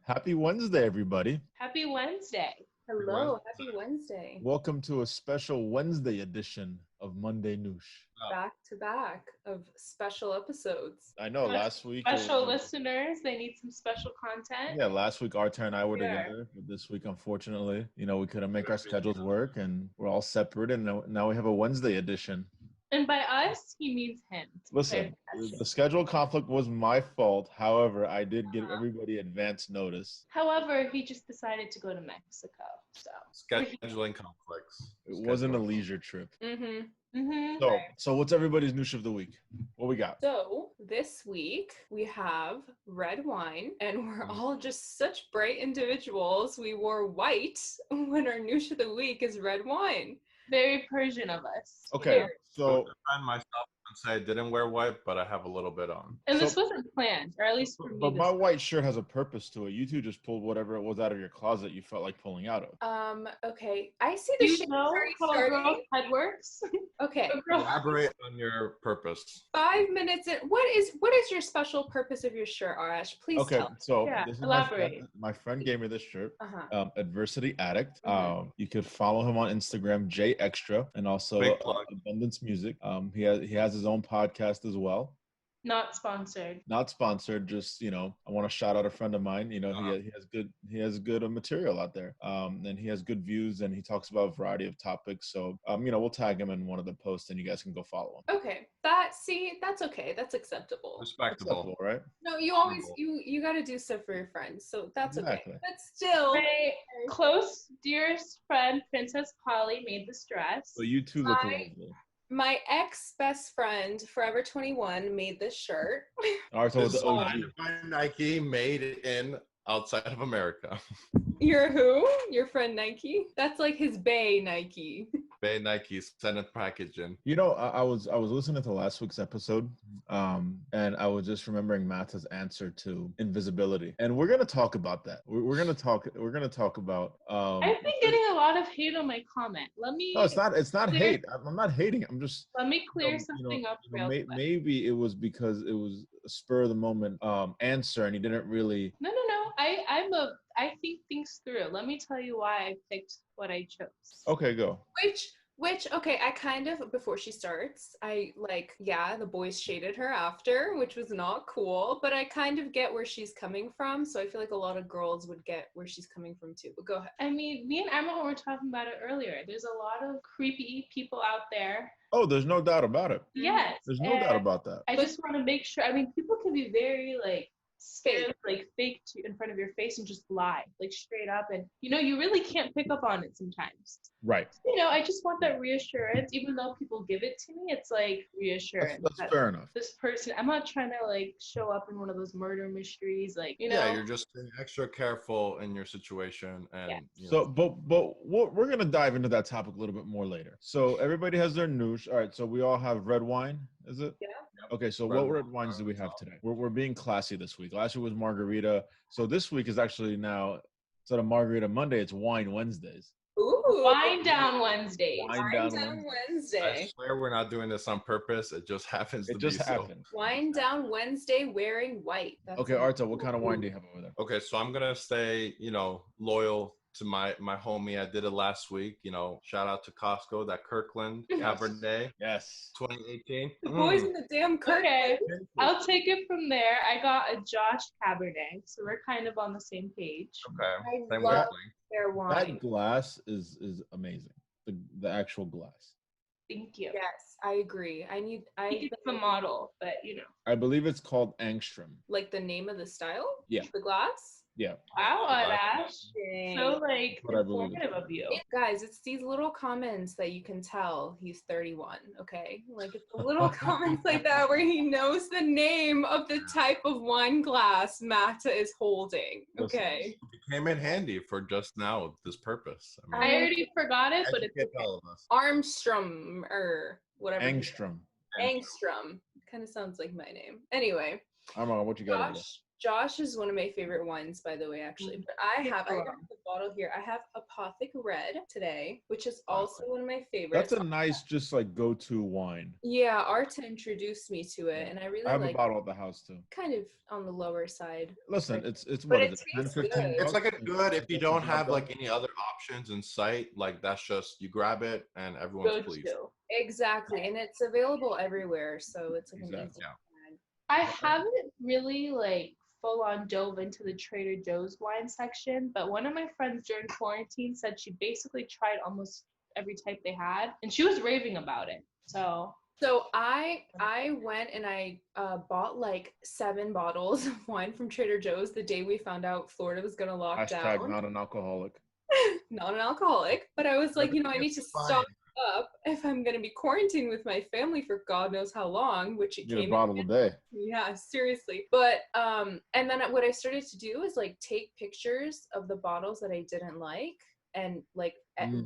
Happy Wednesday, everybody. Happy Wednesday. Hello, happy Wednesday. Welcome to a special Wednesday edition of Monday Noosh. Back to back of special episodes. I know last week. Special listeners, they need some special content. Yeah, last week Arthur and I were together, but this week, unfortunately, we couldn't make our schedules work and we're all separate. And now we have a Wednesday edition. And by us, he means him. Listen, the schedule conflict was my fault. However, I did give everybody advance notice. However, he just decided to go to Mexico. So scheduling conflicts. It wasn't a leisure trip. Mm-hmm. So what's everybody's noosh of the week? What we got? So this week we have red wine, and we're all just such bright individuals. We wore white when our noosh of the week is red wine. Very Persian of us. Okay, so I find myself and say I didn't wear white, but I have a little bit on. And this wasn't planned, or at least for me. But my white shirt has a purpose to it. You two just pulled whatever it was out of your closet you felt like pulling out of. Okay. I see the shade how a girl's head works? Okay. Elaborate on your purpose. 5 minutes in. What is your special purpose of your shirt, Arash? Please tell me. So this is elaborate. My friend gave me this shirt. Adversity Addict. You could follow him on Instagram, J Extra, and also Abundance Music. He has his own podcast as well. Not sponsored. Not sponsored. Just I want to shout out a friend of mine. He has good material out there. And he has good views, and he talks about a variety of topics. So we'll tag him in one of the posts, and you guys can go follow him. Okay, that's okay. That's acceptable. Respectable, right? No, you always you got to do stuff for your friends, so that's exactly. Okay. But still, my close dearest friend Princess Polly made this dress. So you two look lovely. My ex-best friend, Forever 21, made this shirt. This is Nike made in outside of America. Your who? Your friend Nike? That's like his Bay Nike. Bay Nike sent a package in. I was listening to last week's episode, and I was just remembering Matt's answer to invisibility, and we're gonna talk about that. We're gonna talk about. I've been getting a lot of hate on my comment. Let me. No, it's not hate. I'm not hating. I'm just. Let me clear something up. Maybe it was because it was a spur of the moment answer, and he didn't really. No. I think things through. Let me tell you why I picked what I chose. Okay, go. Which, okay, I kind of, before she starts, the boys shaded her after, which was not cool, but I kind of get where she's coming from, so I feel like a lot of girls would get where she's coming from too, but go ahead. I mean, me and Emma were talking about it earlier. There's a lot of creepy people out there. Oh, there's no doubt about it. Yes. There's no doubt about that. I just want to make sure, people can be very, scared, fake in front of your face and just lie, straight up, and you really can't pick up on it sometimes. Right. I just want that reassurance, even though people give it to me. It's reassurance. That's fair enough. This person, I'm not trying to show up in one of those murder mysteries, Yeah, you're just being extra careful in your situation, and So, but we're gonna dive into that topic a little bit more later. So everybody has their noosh. All right. So we all have red wine. Is it? Yeah. Okay, so what red wines do we have today? We're being classy this week. Last week was margarita. So this week is actually now, instead of Margarita Monday, it's Wine Wednesdays. Ooh. Wine down Wednesdays. Wine down Wednesday. I swear we're not doing this on purpose. It just happens to be happened. So. Wine down Wednesday wearing white. Okay, Arta, what kind of wine do you have over there? Okay, so I'm going to stay, loyal to my homie. I did it last week. Shout out to Costco, that Kirkland Cabernet. Yes. 2018. The boys in the damn Kirkland. Okay, I'll take it from there. I got a Josh Cabernet, so we're kind of on the same page. Okay. I love their wine. That glass is amazing. The actual glass. Thank you. Yes, I agree. I think it's the model, but I believe it's called Angstrom. Like the name of the style? Yeah. The glass? Yeah. Wow, Ash. So informative of you. Guys, it's these little comments that you can tell he's 31, okay? It's the little comments like that where he knows the name of the type of wine glass Mata is holding, okay? It came in handy for just now this purpose. I already forgot it, but it's okay. Armstrong or whatever. Angstrom. Angstrom. Kind of sounds like my name. Anyway. I don't know what you got. Josh is one of my favorite wines, by the way, actually. But I have the bottle here. I have Apothic Red today, which is also one of my favorites. That's a nice, just like go-to wine. Yeah, Arta introduced me to it, and I really I have like a bottle at the house too. kind of on the lower side. Listen, it's But what it is it? 10, tastes 15 good. It's like a bucks? good, if you That's don't a have good like any other options in sight, like that's just, you grab it and everyone's pleased. Exactly, and it's available everywhere, so it's like an easy Yeah. find. I haven't really like full on dove into the Trader Joe's wine section, but one of my friends during quarantine said she basically tried almost every type they had, and she was raving about it. So I went and I bought like 7 bottles of wine from Trader Joe's the day we found out Florida was gonna lock down. Not an alcoholic. Not an alcoholic, but I was like, I need to stock up if I'm gonna be quarantined with my family for God knows how long, which it Get a came bottle a day. Yeah, seriously. But and then what I started to do is like take pictures of the bottles that I didn't like and like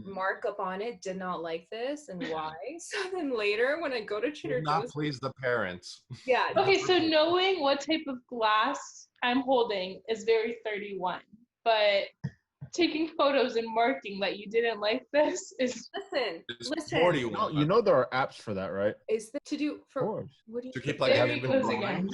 mark up on it, did not like this and why. So then later when I go to Trader Not Joe's, please the parents. yeah. okay, so knowing what type of glass I'm holding is very 31, but taking photos and marking that you didn't like this is Listen. 41. You know there are apps for that, right? Is that to do for Of course. what do you To keep think? like there an he goes inventory. again.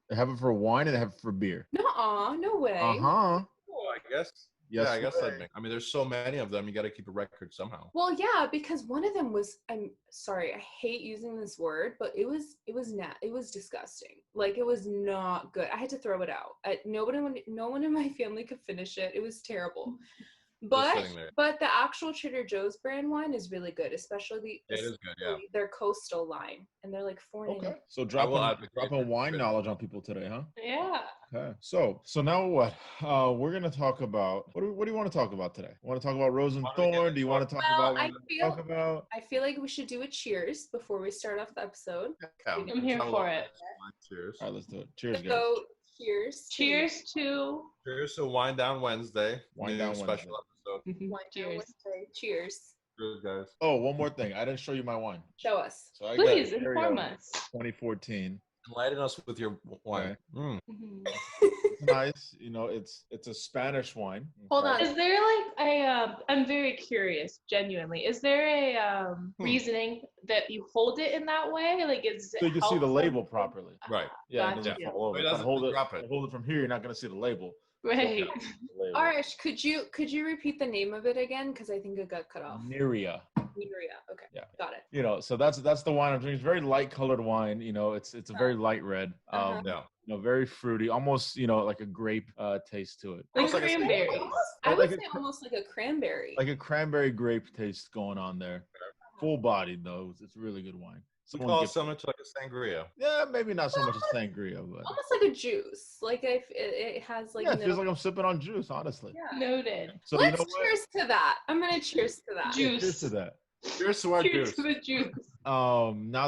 They have it for wine and they have it for beer. Nuh-uh, no way. Uh-huh. Oh, I guess. Yes, yeah, I guess way. that'd make. I mean, there's so many of them. You got to keep a record somehow. Well, yeah, because one of them was, I'm sorry, I hate using this word, but it was disgusting. Like it was not good. I had to throw it out. No one in my family could finish it. It was terrible. But the actual Trader Joe's brand wine is really good, especially it is good, yeah. their coastal line, and they're like $4.99. Okay, so dropping wine knowledge on people today, huh? Yeah. Okay, so now what? We're gonna talk about what do you want to talk about today? Want to talk about Rose and Thorn? Do you want to talk about what talk about? I feel like we should do a cheers before we start off the episode. Yeah, I'm here for it. Cheers. All right, let's do it. Cheers, guys. So cheers. Cheers to Wine Down Wednesday. Wine Down special Wednesday. episode. Wine Down Wednesday. Cheers. Cheers, guys. Oh, one more thing. I didn't show you my wine. Show us. So I please got inform us. 2014. Enlighten us with your wine. Okay. Mhm. Nice. It's a Spanish wine. Hold on. Is there like I'm very curious, genuinely. Is there a reasoning that you hold it in that way? Like is so you can see the label properly. Right. Yeah, Gotcha. it doesn't fall over. It If I doesn't hold drop it. hold it from here, you're not gonna see the label. Right. Arash, could you repeat the name of it again? Because I think it got cut off. Neria. Okay. Yeah. Got it. So that's the wine I'm drinking. It's very light colored wine. It's a very light red. Uh-huh. Very fruity, almost like a grape taste to it. Like cranberry. I would Like say almost like a cranberry. Like a cranberry grape taste going on there. Full bodied though. It's really good wine. We call it similar to like a sangria. Yeah, maybe not so much as sangria, but almost like a juice. Like if it has like. Yeah, it feels like I'm sipping on juice, honestly. Yeah. Noted. So Let's you know what? cheers to that. I'm gonna cheers to that. Juice. Cheers to that. Cheers to our Cheers juice. to the juice. Now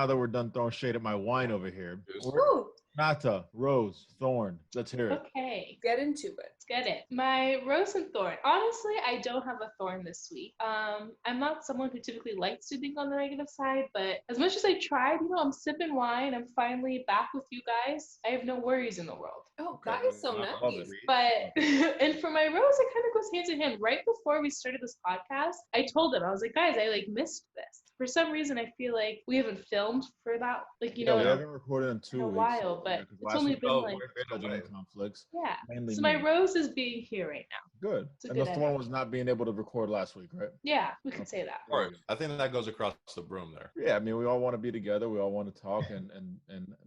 that we're done throwing shade at my wine over here. Ooh, Nata, Rose, Thorn. Let's hear it. Okay. get into it. Let's get it. My rose and thorn. Honestly, I don't have a thorn this week. I'm not someone who typically likes to think on the negative side, but as much as I tried, I'm sipping wine. I'm finally back with you guys. I have no worries in the world. Oh, that is so I love nice. it. But and for my rose, it kind of goes hand in hand. Right before we started this podcast, I told him, I was like, guys, I missed this. For some reason, I feel like we haven't filmed for that, We haven't recorded in 2 in a weeks. while, but it's only been like scheduling conflicts. yeah. Mainly So my me. rose is being here right now. Good. It's a And good the Thorn was not being able to record last week, right? Yeah, we could say that. Right. I think that goes across the broom there. Yeah, I mean, we all want to be together. We all want to talk and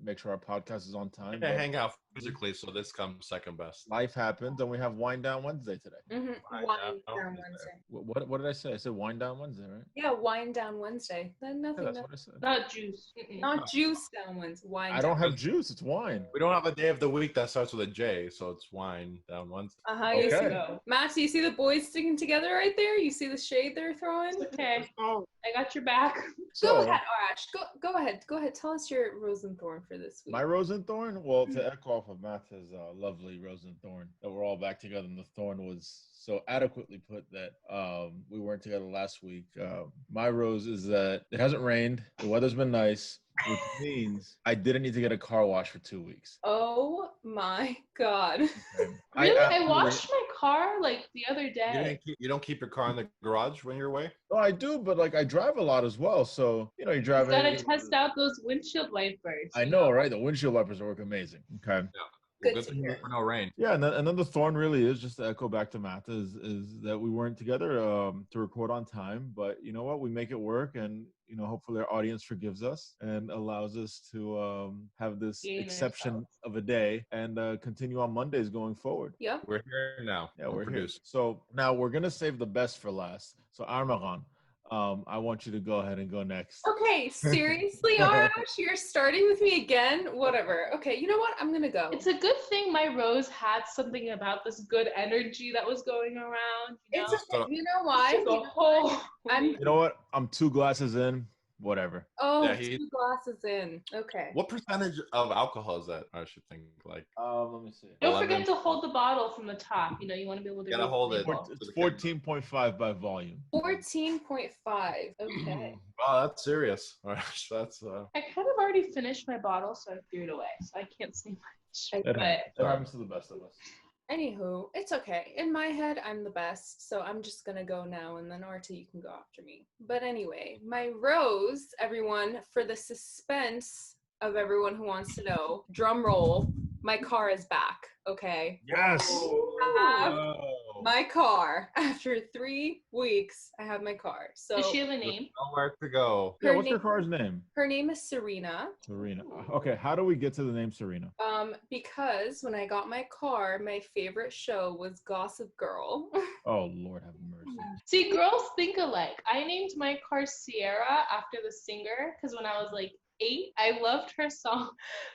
make sure our podcast is on time. Yeah, but hang out physically, so this comes second best. life happens, and we have Wine Down Wednesday today. Mm-hmm. Wine down Wednesday. What did I say? I said Wine Down Wednesday, right? Yeah, wine down Wednesday. Then Yeah, nothing. that's what I said. Not juice. Mm-mm. Not juice down Wednesday. Wine. I don't have juice. It's wine. We don't have a day of the week that starts with a J, so it's wine down Wednesday. You see, Okay. Max, you see the boys sticking together right there? You see the shade they're throwing? Okay, I got your back. Go So ahead, Arash. Go ahead. Go ahead. Tell us your rose and thorn for this week. my Rose and Thorn. Well, to echo off of Matt's lovely Rose and Thorn, that we're all back together, and the Thorn was so adequately put that we weren't together last week. My rose is that it hasn't rained. The weather's been nice. which means I didn't need to get a car wash for 2 weeks. Oh my God. Okay. Really? I absolutely- washed my car like the other day. You don't keep your car in the garage when you're away? No, I do, but like I drive a lot as well. So, you You drive gotta test out those windshield wipers. I know, right? The windshield wipers work amazing. Okay. Good Good to thing hear. for no rain. Yeah, and then the thorn really is, just to echo back to Matt, is that we weren't together to record on time, but you know what, we make it work, and hopefully our audience forgives us and allows us to have this Gain exception ourselves. of a day and continue on Mondays going forward. Yep. We're here now. Yeah, we're here. producing. So now we're gonna save the best for last. So Armagan, I want you to go ahead and go next. Okay, seriously, Arash, you're starting with me again? Whatever. Okay, you know what? I'm gonna go. It's a good thing my rose had something about this good energy that was going around. It's So- okay. You know why? Just a whole. I'm- You know what? I'm 2 glasses in. Whatever. Oh, Yeah, he- 2 glasses in. Okay. What percentage of alcohol is that? I should think like. Let me see. Don't 11. forget to hold the bottle from the top. You want to be able to Gotta read the hold it. label. It's 14.5 by volume. 14.5. Okay. Wow, that's serious. All right, that's I kind of already finished my bottle, so I threw it away. So I can't say much. That But happens to the best of us. Anywho, it's okay. In my head, I'm the best, so I'm just gonna go now, and then Arta, you can go after me. But anyway, my rose, everyone, for the suspense of everyone who wants to know, drum roll, my car is back, okay? Yes. I have my car. After 3 weeks, I have my car. So does she have a name? nowhere to go. Yeah, Her what's your name- car's name? her name is Serena. Serena. Okay, how do we get to the name Serena? Because when I got my car, my favorite show was Gossip Girl. Oh, Lord have mercy. See, girls think alike. I named my car Sierra after the singer because when I was like 8, I loved her song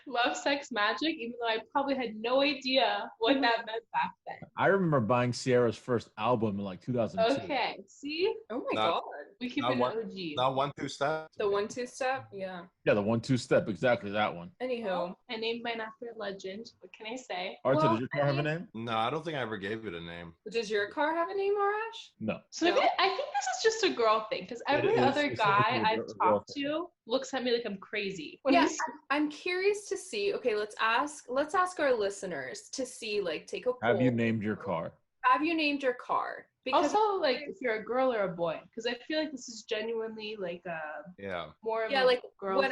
Love, Sex, Magic, even though I probably had no idea what that meant back then. I remember buying Sierra's first album in like 2002. Okay, see? Oh my Not- god. We keep Not it one- OG. Not 1-2 step. The 1-2 step? Yeah. Yeah, the 1-2 step, exactly that one. Anywho. Well, I named mine after a legend. What can I say? Arta, Well, does your car have a name? No, I don't think I ever gave it a name. Does your car have a name, Arash? No. So maybe No? I think this is just a girl thing because every is other guy specifically a I've girl talked thing. to looks at me like I'm crazy. When Yeah, he's- I'm curious to see. Okay, let's ask our listeners to see, like, take a poll. Have you named your car? Have you named your car? Because also, like, if you're a girl or a boy, because I feel like this is genuinely like Yeah. more of yeah, a like girl. when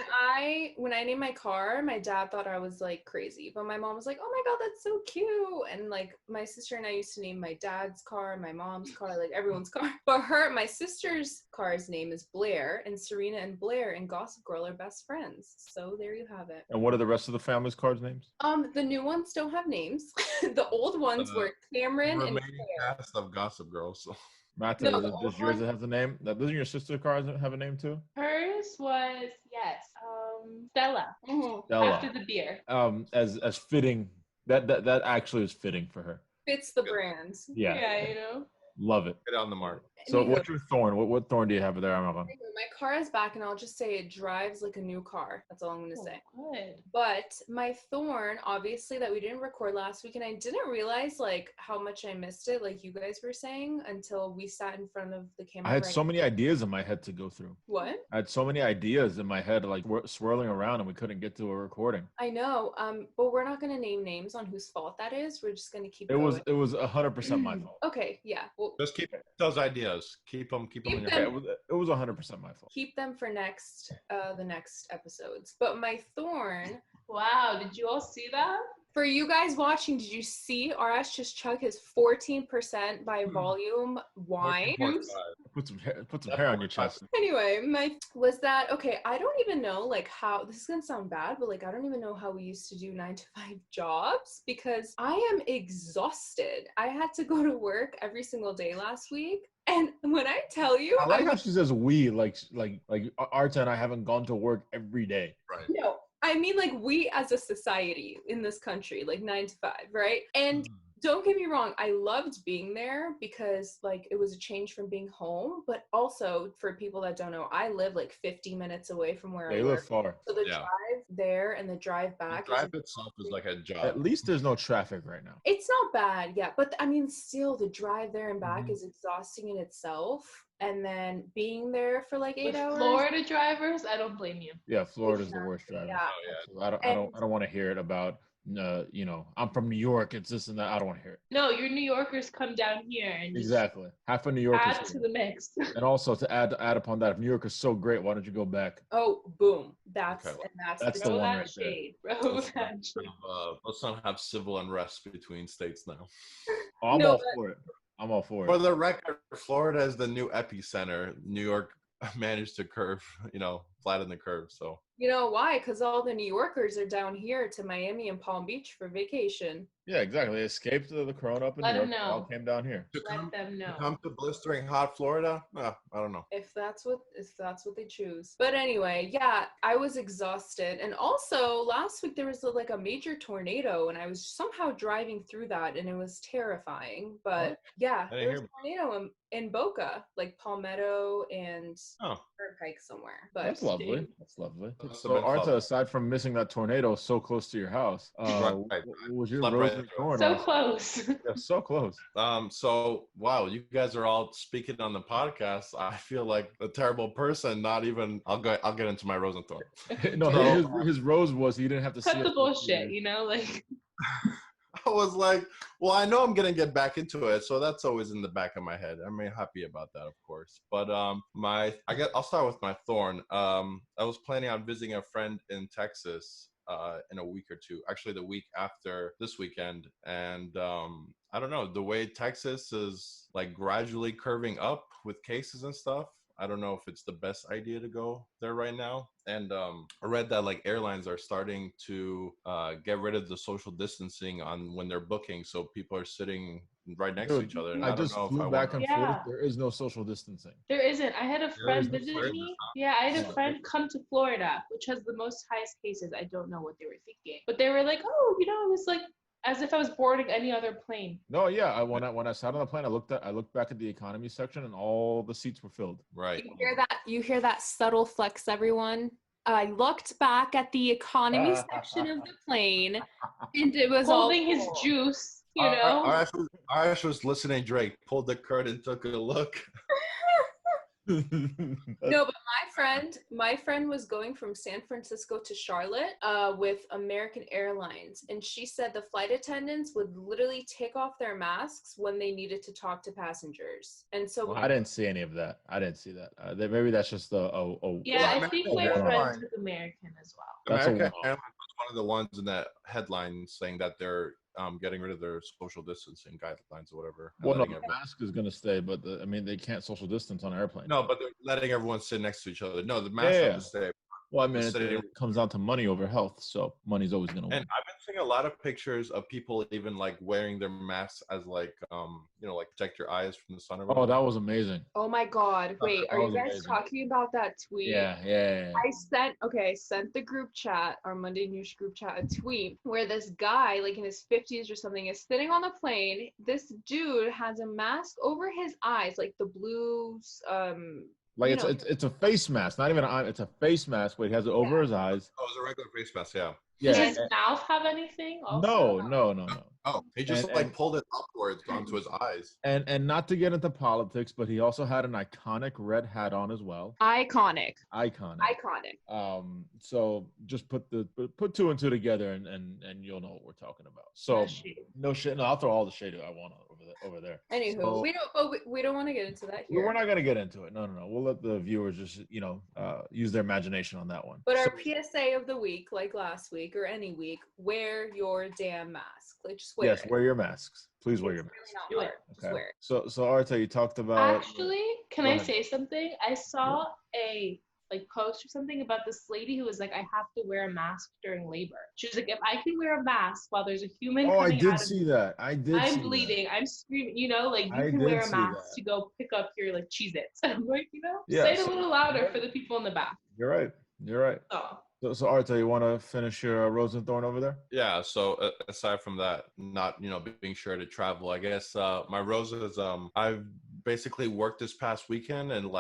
I named my car, my dad thought I was like crazy, but my mom was like, "Oh my god, that's so cute!" And like my sister and I used to name my dad's car, my mom's car, like everyone's car. But my sister's car's name is Blair, and Serena and Blair and Gossip Girl are best friends. So there you have it. And what are the rest of the family's cars' names? The new ones don't have names. The old ones were Cameron and Remaining Claire. cast of Gossip Girl. So Matt, No, does the old yours one- have a name? Doesn't your sister's car have a name too? Hers was Stella Stella. after the beer. As fitting. That actually is fitting for her. Fits the brand. Yeah. Love it. get on the mark. So Anywho, what's your thorn? What thorn do you have there, Amaran? my car is back, and I'll just say it drives like a new car. That's all I'm gonna say. Oh, good. But my thorn, obviously, that we didn't record last week, and I didn't realize like how much I missed it, like you guys were saying, until we sat in front of the camera. I had so many ideas in my head to go through. What? I had so many ideas in my head, like swirling around, and we couldn't get to a recording. I know. But we're not gonna name names on whose fault that is. We're just gonna keep It going. was 100% my fault. Okay. Yeah. Well, Just keep those ideas. Keep them in your Keep Yeah, head. it was 100% my fault. keep them for the next episodes. But my thorn. Wow, did you all see that? For you guys watching, did you see Arash just chug his 14% by volume wine? 14.5. Put some hair on your chest. Anyway, I don't even know like how this is gonna sound bad, but like I don't even know how we used to do 9 to 5 jobs because I am exhausted. I had to go to work every single day last week. And when I tell you, I like how she says we, like Arta and I haven't gone to work every day. Right. no, I mean like we as a society in this country, like 9 to 5, right? And don't get me wrong, I loved being there because like it was a change from being home, but also for people that don't know, I live like 50 minutes away from where They I live work. far. So the Yeah. drive there and the drive The back drive itself is like a job. At least there's no traffic right now. it's not bad, yeah, but I mean still the drive there and back Mhm. is exhausting in itself. and then being there for like 8 With hours. Florida drivers, I don't blame you. Yeah, Florida's the worst driver. Yeah. So I don't want to hear it about you know, I'm from New York, it's this and that. I don't want to hear it. No, your New Yorkers come down here and just Exactly. Half of New York is add to here. the mix. And also to add upon that, if New York is so great, why don't you go back? Oh, boom. That's That's the the Throw one that right there. shade. Throw that shade. Let's not have civil unrest between states now. Oh, I'm No, all for it. I'm all for For it. the record, Florida is the new epicenter. New York managed to flatten the curve. So You know why? Because all the New Yorkers are down here to Miami and Palm Beach for vacation. Yeah, exactly. They escaped the corona up in Let New York. them They all know. came down here. Let them know. come to blistering hot Florida? I don't know. If that's what they choose. But anyway, yeah, I was exhausted. And also last week there was like a major tornado and I was somehow driving through that and it was terrifying. But yeah, there was a tornado in Boca, like Palmetto and Turnpike somewhere. But That's lovely. That's lovely. Must have So been Arta, fun. aside from missing that tornado so close to your house, Right. what was your Slept rose right and through it. thorn? So on? close. Yeah, so close. So wow, you guys are all speaking on the podcast. I feel like a terrible person. Not even. I'll get into my rose and thorn. No, his rose was he didn't have to see Cut the us bullshit, you know, like I was like, well, I know I'm gonna get back into it, so that's always in the back of my head. I'm happy about that, of course. But I'll start with my thorn. I was planning on visiting a friend in Texas in a week or two. Actually, the week after this weekend, and I don't know, the way Texas is like gradually curving up with cases and stuff. I don't know if it's the best idea to go there right now. And I read that like airlines are starting to get rid of the social distancing on when they're booking, so people are sitting right next to each other. And I just flew back and forth. There is no social distancing. There isn't. I had a friend visit me. Yeah, I had a friend come to Florida, which has the most highest cases. I don't know what they were thinking, but they were like, "Oh, you know, it was like as if I was boarding any other plane." No, yeah. When I sat on the plane, I looked back at the economy section, and all the seats were filled. Right. You hear that subtle flex, everyone? I looked back at the economy section of the plane, and it was holding all his juice. You know, I was listening. Drake pulled the curtain, took a look. No, but my friend was going from San Francisco to Charlotte with American Airlines, and she said the flight attendants would literally take off their masks when they needed to talk to passengers. And so I didn't see any of that. I didn't see that. Maybe that's just yeah, I think my friend took American as well. American Airlines was one of the ones in that headline saying that they're getting rid of their social distancing guidelines or whatever. Well, no, the mask is going to stay, but they can't social distance on an airplane. No, but they're letting everyone sit next to each other. No, the mask has to stay. Well, I mean, it comes down to money over health, so money's always going to win. And I've been seeing a lot of pictures of people even like wearing their masks as like, like protect your eyes from the sun. Oh, that was amazing. Oh my God! Wait, are you guys talking about that tweet? Yeah. I sent the group chat, our Monday Noosh group chat, a tweet where this guy, like in his 50s or something, is sitting on the plane. This dude has a mask over his eyes, like the blues. Like it's a face mask, not even an eye. It's a face mask, but he has it over his eyes. Oh, it's a regular face mask, yeah. Does his mouth have anything? Also? No. Oh, he just pulled it upwards onto his eyes. And not to get into politics, but he also had an iconic red hat on as well. Iconic. So just put two and two together, and you'll know what we're talking about. So no shit. No, I'll throw all the shade I want over there. Anywho, so, we don't want to get into that here. We're not going to get into it. No. We'll let the viewers just use their imagination on that one. But our PSA of the week, like last week or any week, wear your damn mask. Like just wear it. Wear your masks. Please wear your masks. Really not hard. Just wear it. So Arta, you talked about. Actually, can I say something? I saw a post or something about this lady who was like, I have to wear a mask during labor. She was like, if I can wear a mask while there's a human coming I did out see that. I'm bleeding. I'm screaming, you can wear a mask to go pick up your Cheez-Its. I'm like, say it a little louder for the people in the back. You're right. Oh. So Arta, you want to finish your rose and thorn over there? Yeah. So aside from that, not being sure to travel, I guess my rose is I've basically worked this past weekend, and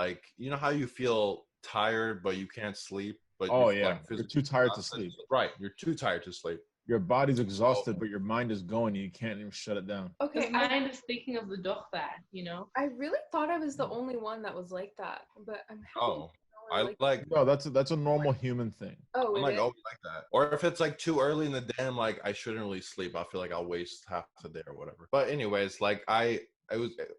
how you feel tired but you can't sleep. But you're too tired to sleep. Right, you're too tired to sleep. your body's exhausted, Oh. but your mind is going, and you can't even shut it down. Okay, His mind is thinking of the dochbad, you know? I really thought I was the only one that was like that, but I'm happy. Oh, to know I like. No, that's a normal human thing. Oh, I'm it like is? always like that. Or if it's like too early in the day, I'm like I shouldn't really sleep. I feel like I'll waste half the day or whatever. But anyways, like I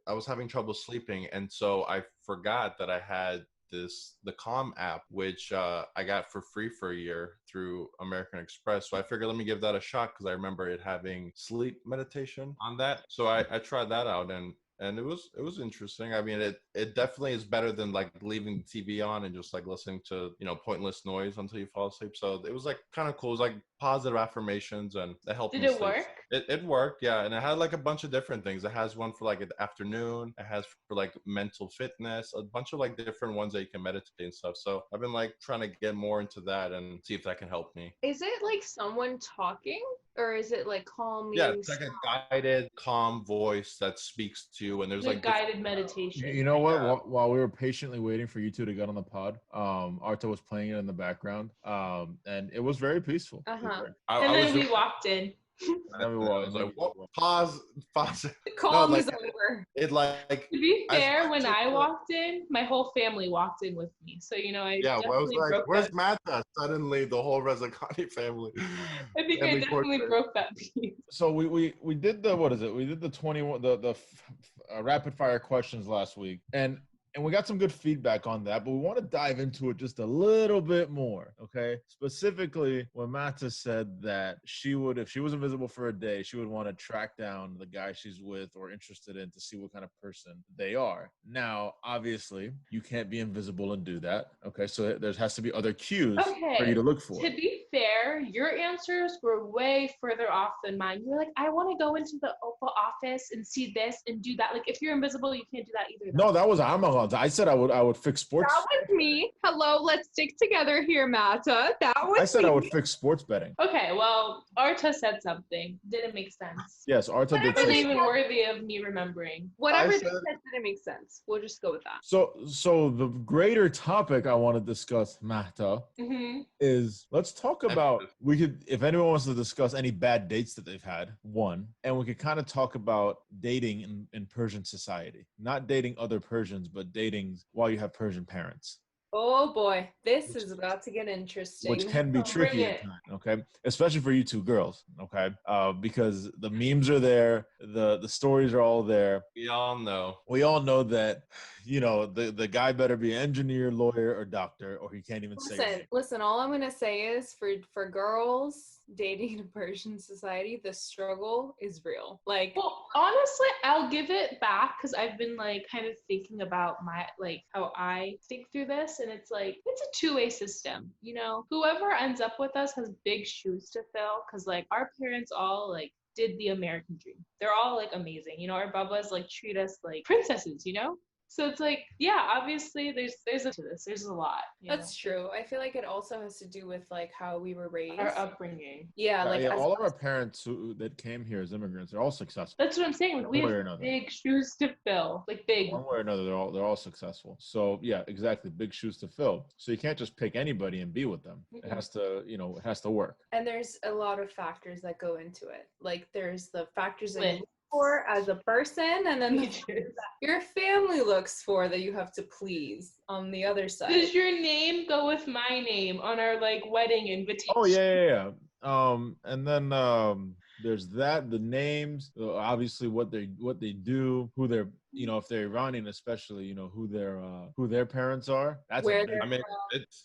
was having trouble sleeping, and so I forgot that I had the Calm app, which I got for free for a year through American Express. So I figured let me give that a shot because I remember it having sleep meditation on that. So I tried that out, and it was interesting. I mean, it definitely is better than like leaving the TV on and just like listening to pointless noise until you fall asleep. So it was like kind of cool. It was like positive affirmations, and it helped Did me it sleep. work? It worked, yeah, and it had like a bunch of different things. It has one for like the afternoon. It has for like mental fitness, a bunch of like different ones that you can meditate and stuff. So I've been like trying to get more into that and see if that can help me. Is it like someone talking, or is it like calming? Yeah, it's like a guided, calm voice that speaks to you, and there's Like like different- guided meditation. You know what? Yeah. While we were patiently waiting for you two to get on the pod, Arta was playing it in the background, and it was very peaceful. It was Uh-huh. very- I And was then we doing- walked in. and then we I walked- was and like, then- "Whoa, pause. The calm like- is over. It like To be As fair, much when as I the- walked in, my whole family walked in with me. So, I yeah, well, I was definitely like, broke where's that. Mata? Suddenly the whole Rezakhani family. I think I family definitely portrait. broke that piece. So we did the what is it? We did the 21 the rapid fire questions last week, and we got some good feedback on that, but we want to dive into it just a little bit more, okay? Specifically, when Mata said that she would, if she was invisible for a day, she would want to track down the guy she's with or interested in to see what kind of person they are. Now, obviously, you can't be invisible and do that, okay? So there has to be other cues for you to look for. To be fair, your answers were way further off than mine. You were like, I want to go into the Opal office and see this and do that. Like, if you're invisible, you can't do that either. No, that was Amazon. I said I would fix sports. That was me. Hello, let's stick together here, Mata. That was I said me. I would fix sports betting. Okay, well, Arta said something. Didn't make sense. Yes, Arta did Wasn't say even worthy of me remembering. Whatever I they said- said didn't make sense. We'll just go with that. So the greater topic I want to discuss, Mahta, Mm-hmm. is let's talk about, we could, if anyone wants to discuss any bad dates that they've had, one, and we could kind of talk about dating in Persian society, not dating other Persians, but dating while you have Persian parents. Oh boy, this is about to get interesting. Which can be tricky Bring at it. times, okay? Especially for you two girls, okay? Because the memes are there, the stories are all there. We all know. We all know that, the guy better be an engineer, lawyer, or doctor, or he can't even say his name. Listen, all I'm gonna say is for girls dating in Persian society, the struggle is real. Like, Well, honestly, I'll give it back because I've been like kind of thinking about my like how I think through this, and it's like it's a two-way system. Whoever ends up with us has big shoes to fill because like our parents all like did the American dream. They're all like amazing. Our babas like treat us like princesses. So it's like, yeah, obviously there's a to this. There's a lot. that's true. I feel like it also has to do with like how we were raised. Our upbringing. Yeah, like as- all of our parents that came here as immigrants, they're all successful. That's what I'm saying. Like, we One way or have another. big shoes to fill. Like big. One way or another, they're all successful. So yeah, exactly, big shoes to fill. So you can't just pick anybody and be with them. It Mm-mm. has to, it has to work. and there's a lot of factors that go into it. Like there's the factors that Lit. you look for as a person, and then the factors that your family looks for that you have to please on the other side. Does your name go with my name on our like wedding invitation? Oh yeah. And then there's the names, obviously what they do, who they're, if they're Iranian especially, who their parents are. That's Where a big- they're I mean,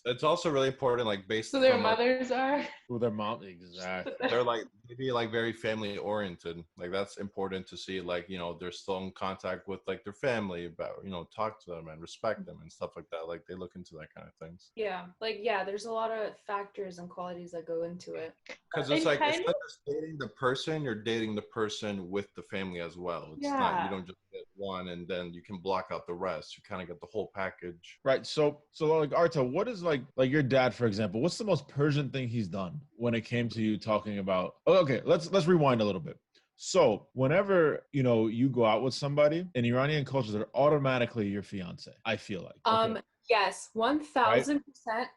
it's also really important, like based So their on like, mothers are. who their mom exactly. they're like maybe like very family oriented. Like that's important to see. Like they're still in contact with like their family, about talk to them and respect them and stuff like that. Like they look into that kind of things. yeah, there's a lot of factors and qualities that go into it. Because And it's like kind it's not just dating the person, you're dating the person with the family as well. It's not Yeah. you don't just get one and then you can block out the rest. You kind of get the whole package. Right. So like Arta, what is like your dad, for example, what's the most Persian thing he's done when it came to you talking about, okay, let's rewind a little bit. So whenever, you go out with somebody in Iranian culture, they're automatically your fiance, I feel like. Okay? Yes, 1000%.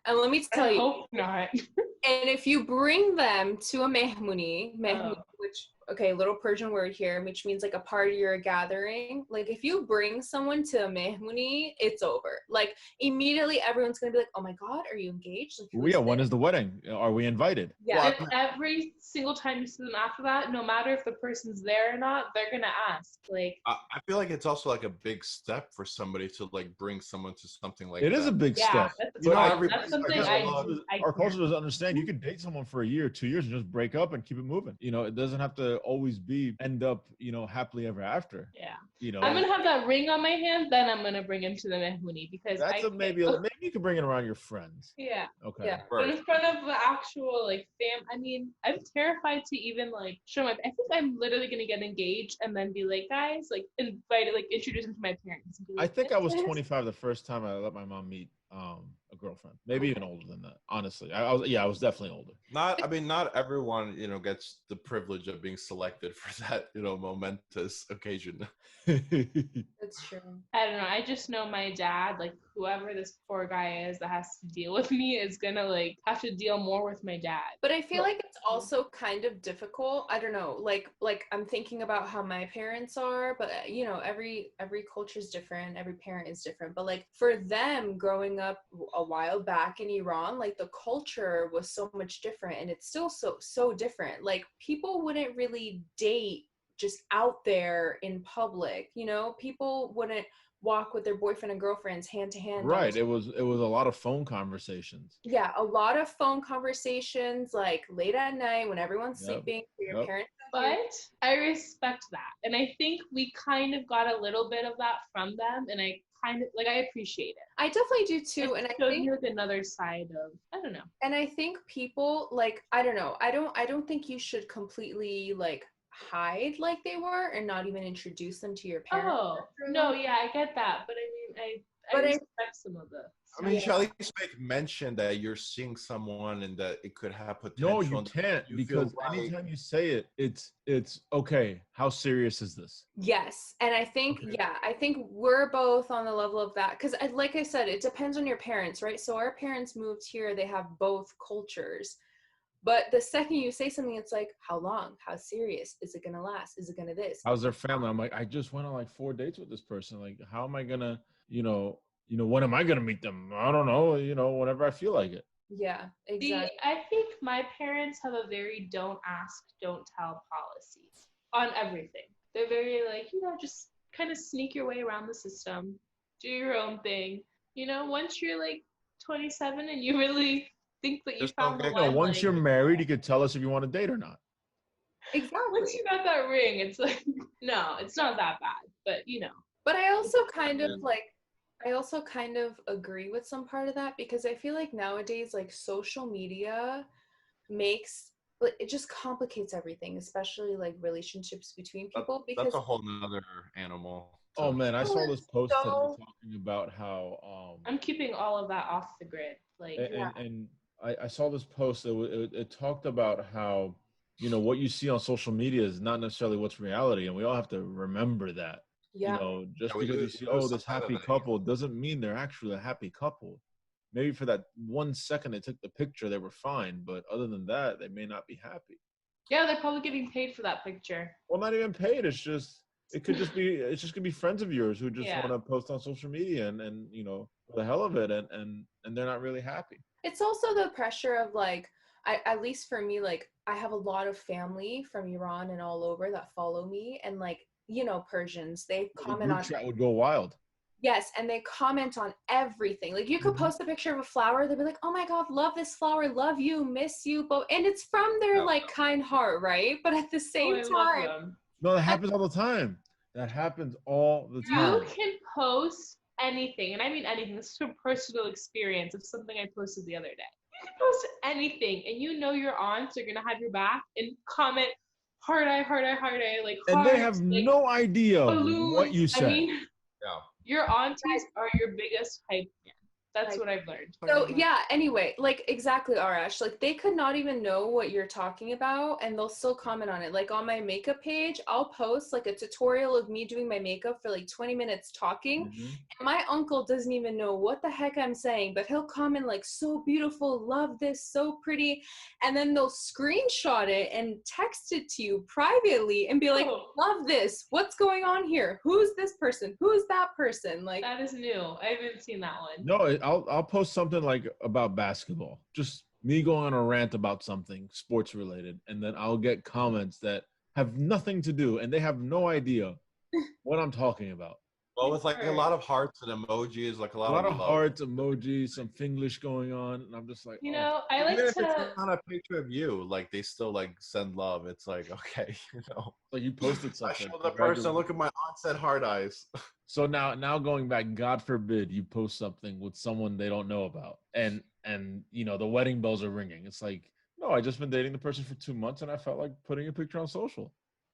And let me tell I you, hope not. and if you bring them to a mehmuni, Oh. which, okay, little Persian word here, which means like a party or a gathering. Like if you bring someone to a mehmuni, it's over. Like immediately everyone's going to be like, oh my God, are you engaged? Like, Well, yeah, when this? is the wedding? Are we invited? Yeah. And every single time you see them after that, no matter if the person's there or not, they're gonna ask. Like, I feel like it's also like a big step for somebody to like bring someone to something like It that. is a big yeah, step. that's You know, fine. That's something our culture doesn't understand. You could date someone for a year, 2 years, and just break up and keep it moving. You know, it doesn't have to always be end up, you know, happily ever after. Yeah. You know, I'm gonna have that ring on my hand, then I'm gonna bring him to the mehmuni because that's maybe you can bring it around your friends. Yeah. Okay. Yeah. But in front of the actual like I mean, I'm terrified to even like show my. I think I'm literally gonna get engaged and then be like, guys, like invite, like introduce him to my parents. And be like, I think I was 25 the first time I let my mom meet a girlfriend. Maybe even older than that. Honestly, I was definitely older. Not everyone, you know, gets the privilege of being selected for that, you know, momentous occasion. That's true. I don't know. I just know my dad, like whoever this poor guy is that has to deal with me is gonna like have to deal more with my dad. But I feel like it's also kind of difficult. I don't know. Like I'm thinking about how my parents are, but you know, every culture is different. Every parent is different. But like for them growing up a while back in Iran, like the culture was so much different, and it's still so different. Like people wouldn't really date just out there in public, you know? People wouldn't walk with their boyfriend and girlfriends hand to hand. Right. It was a lot of phone conversations. Yeah, a lot of phone conversations, like late at night when everyone's sleeping, your parents. But I respect that. And I think we kind of got a little bit of that from them, and I kind of like I appreciate it. I definitely do too. It and I showed think me like another side of I don't know. And I think people like I don't know. I don't think you should completely like hide like they were and not even introduce them to your parents. Oh no, yeah, I get that. But I mean I respect some of the I mean, you should at least make mention that you're seeing someone and that it could have potential. No, you can't, because anytime you say it, it's okay. How serious is this? Yes. And I think, I think we're both on the level of that. Because like I said, it depends on your parents, right? So our parents moved here. They have both cultures. But the second you say something, it's like, how long? How serious? Is it going to last? Is it going to this? How's their family? I'm like, I just went on like 4 dates with this person. Like, how am I going to, when am I going to meet them? I don't know, whenever I feel like it. Yeah, exactly. I think my parents have a very don't ask, don't tell policy on everything. They're very like, just kind of sneak your way around the system, do your own thing. Once you're like 27 and you really think that you found the one. Once you're married, you could tell us if you want to date or not. Exactly. Once you got that ring, it's like, no, it's not that bad, but But I also kind of agree with some part of that, because I feel like nowadays, like social media it just complicates everything, especially like relationships between people. Because that's a whole nother animal. Oh man, I saw this post today talking about how I'm keeping all of that off the grid. Like, and I saw this post. It talked about how what you see on social media is not necessarily what's reality, and we all have to remember that. Yeah. Just because you see this happy couple doesn't mean they're actually a happy couple. Maybe for that 1 second they took the picture, they were fine, but other than that, they may not be happy. Yeah, they're probably getting paid for that picture. Well, not even paid. It's just gonna be friends of yours who just want to post on social media and for the hell of it, and they're not really happy. It's also the pressure of like, at least for me, like I have a lot of family from Iran and all over that follow me, and like Persians, they comment on. That would go wild. Yes, and they comment on everything. Like you could post a picture of a flower, they'd be like, "Oh my God, love this flower, love you, miss you," and it's from their like kind heart, right? But at the same time, no, that happens all the time. That happens all the time. You can post anything, and I mean anything. This is a personal experience of something I posted the other day. You can post anything, and your aunts are gonna have your back and comment heart eye, like. And they have no idea balloons. what you said. I mean, your aunties are your biggest hype fan. That's what I've learned. So yeah, anyway, like exactly, Arash, like they could not even know what you're talking about and they'll still comment on it. Like on my makeup page, I'll post like a tutorial of me doing my makeup for like 20 minutes talking. And my uncle doesn't even know what the heck I'm saying, but he'll comment like, so beautiful, love this, so pretty. And then they'll screenshot it and text it to you privately and be like, love this, what's going on here? Who's this person? Who's that person? Like, that is new. I haven't seen that one. No, I'll post something like about basketball, just me going on a rant about something sports related, and then I'll get comments that have nothing to do, and they have no idea what I'm talking about. Well, with like a lot of hearts and emojis, like a lot of hearts, emojis, some Finglish going on, and I'm just like, you know, I like even if to. It's not a picture of you, like they still like send love. It's like, okay, you know. Like you posted something. I showed the person, look at my aunt said hard eyes. So now going back, God forbid you post something with someone they don't know about, and you know the wedding bells are ringing. It's like, no, I just been dating the person for 2 months, and I felt like putting a picture on social.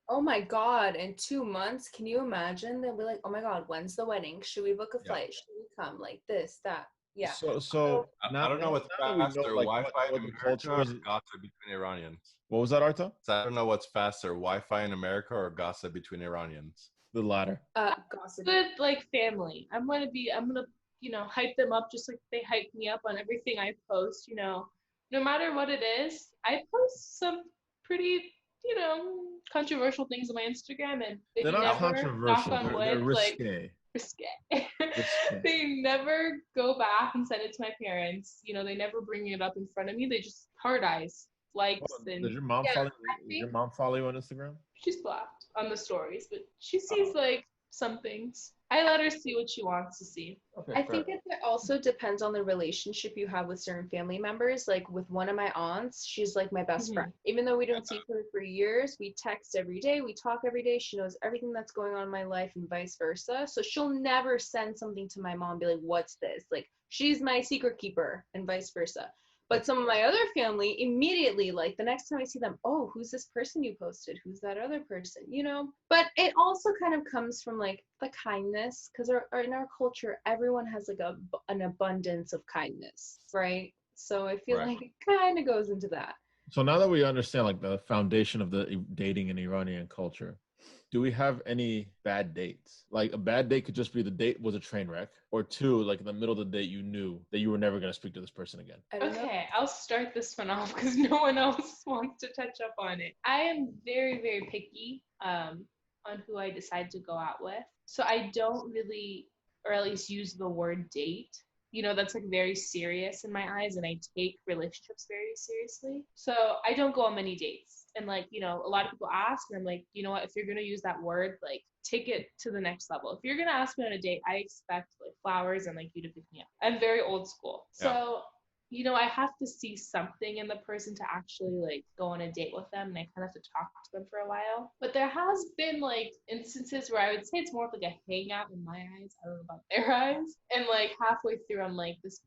oh my God, in 2 months, can you imagine? They'll be like, oh my God, when's the wedding? Should we book a flight? Should we come? Like this, that. Yeah. So I don't know what's faster, Wi-Fi in America or gossip between Iranians. What was that, Arta? So I don't know what's faster, Wi-Fi in America or gossip between Iranians. The latter. Gossip. Good, like family. I'm gonna, you know, hype them up just like they hype me up on everything I post. You know, no matter what it is, I post some pretty, you know, controversial things on my Instagram, and they're not controversial. Knock on wood, they're risque. Risque. They never go back and send it to my parents. You know, they never bring it up in front of me. They just hard eyes, likes. Does your mom follow? Does your mom follow you on Instagram? She's blocked on the stories, but she sees like some things. I let her see what she wants to see. Okay, I think it also depends on the relationship you have with certain family members. Like with one of my aunts, she's like my best friend. Even though we don't see her for years, we text every day, we talk every day. She knows everything that's going on in my life and vice versa. So she'll never send something to my mom and be like, what's this? Like, she's my secret keeper and vice versa. But some of my other family immediately, like the next time I see them, oh, who's this person you posted? Who's that other person? You know? But it also kind of comes from like the kindness, because in our culture, everyone has like an abundance of kindness, right? So I feel like it kind of goes into that. So now that we understand like the foundation of the dating in Iranian culture, do we have any bad dates? Like a bad date could just be the date was a train wreck, or two, like in the middle of the date, you knew that you were never going to speak to this person again. Okay, I'll start this one off because no one else wants to touch up on it. I am very, very picky on who I decide to go out with. So I don't really, or at least use the word date. You know, that's like very serious in my eyes, and I take relationships very seriously. So I don't go on many dates. And like, you know, a lot of people ask, and I'm like, you know what, if you're going to use that word, like take it to the next level. If you're going to ask me on a date, I expect like flowers and like you to pick me up. I'm very old school. So, you know, I have to see something in the person to actually like go on a date with them, and I kind of have to talk to them for a while. But there has been like instances where I would say it's more of like a hangout in my eyes. I don't know about their eyes. And like halfway through, I'm like, it's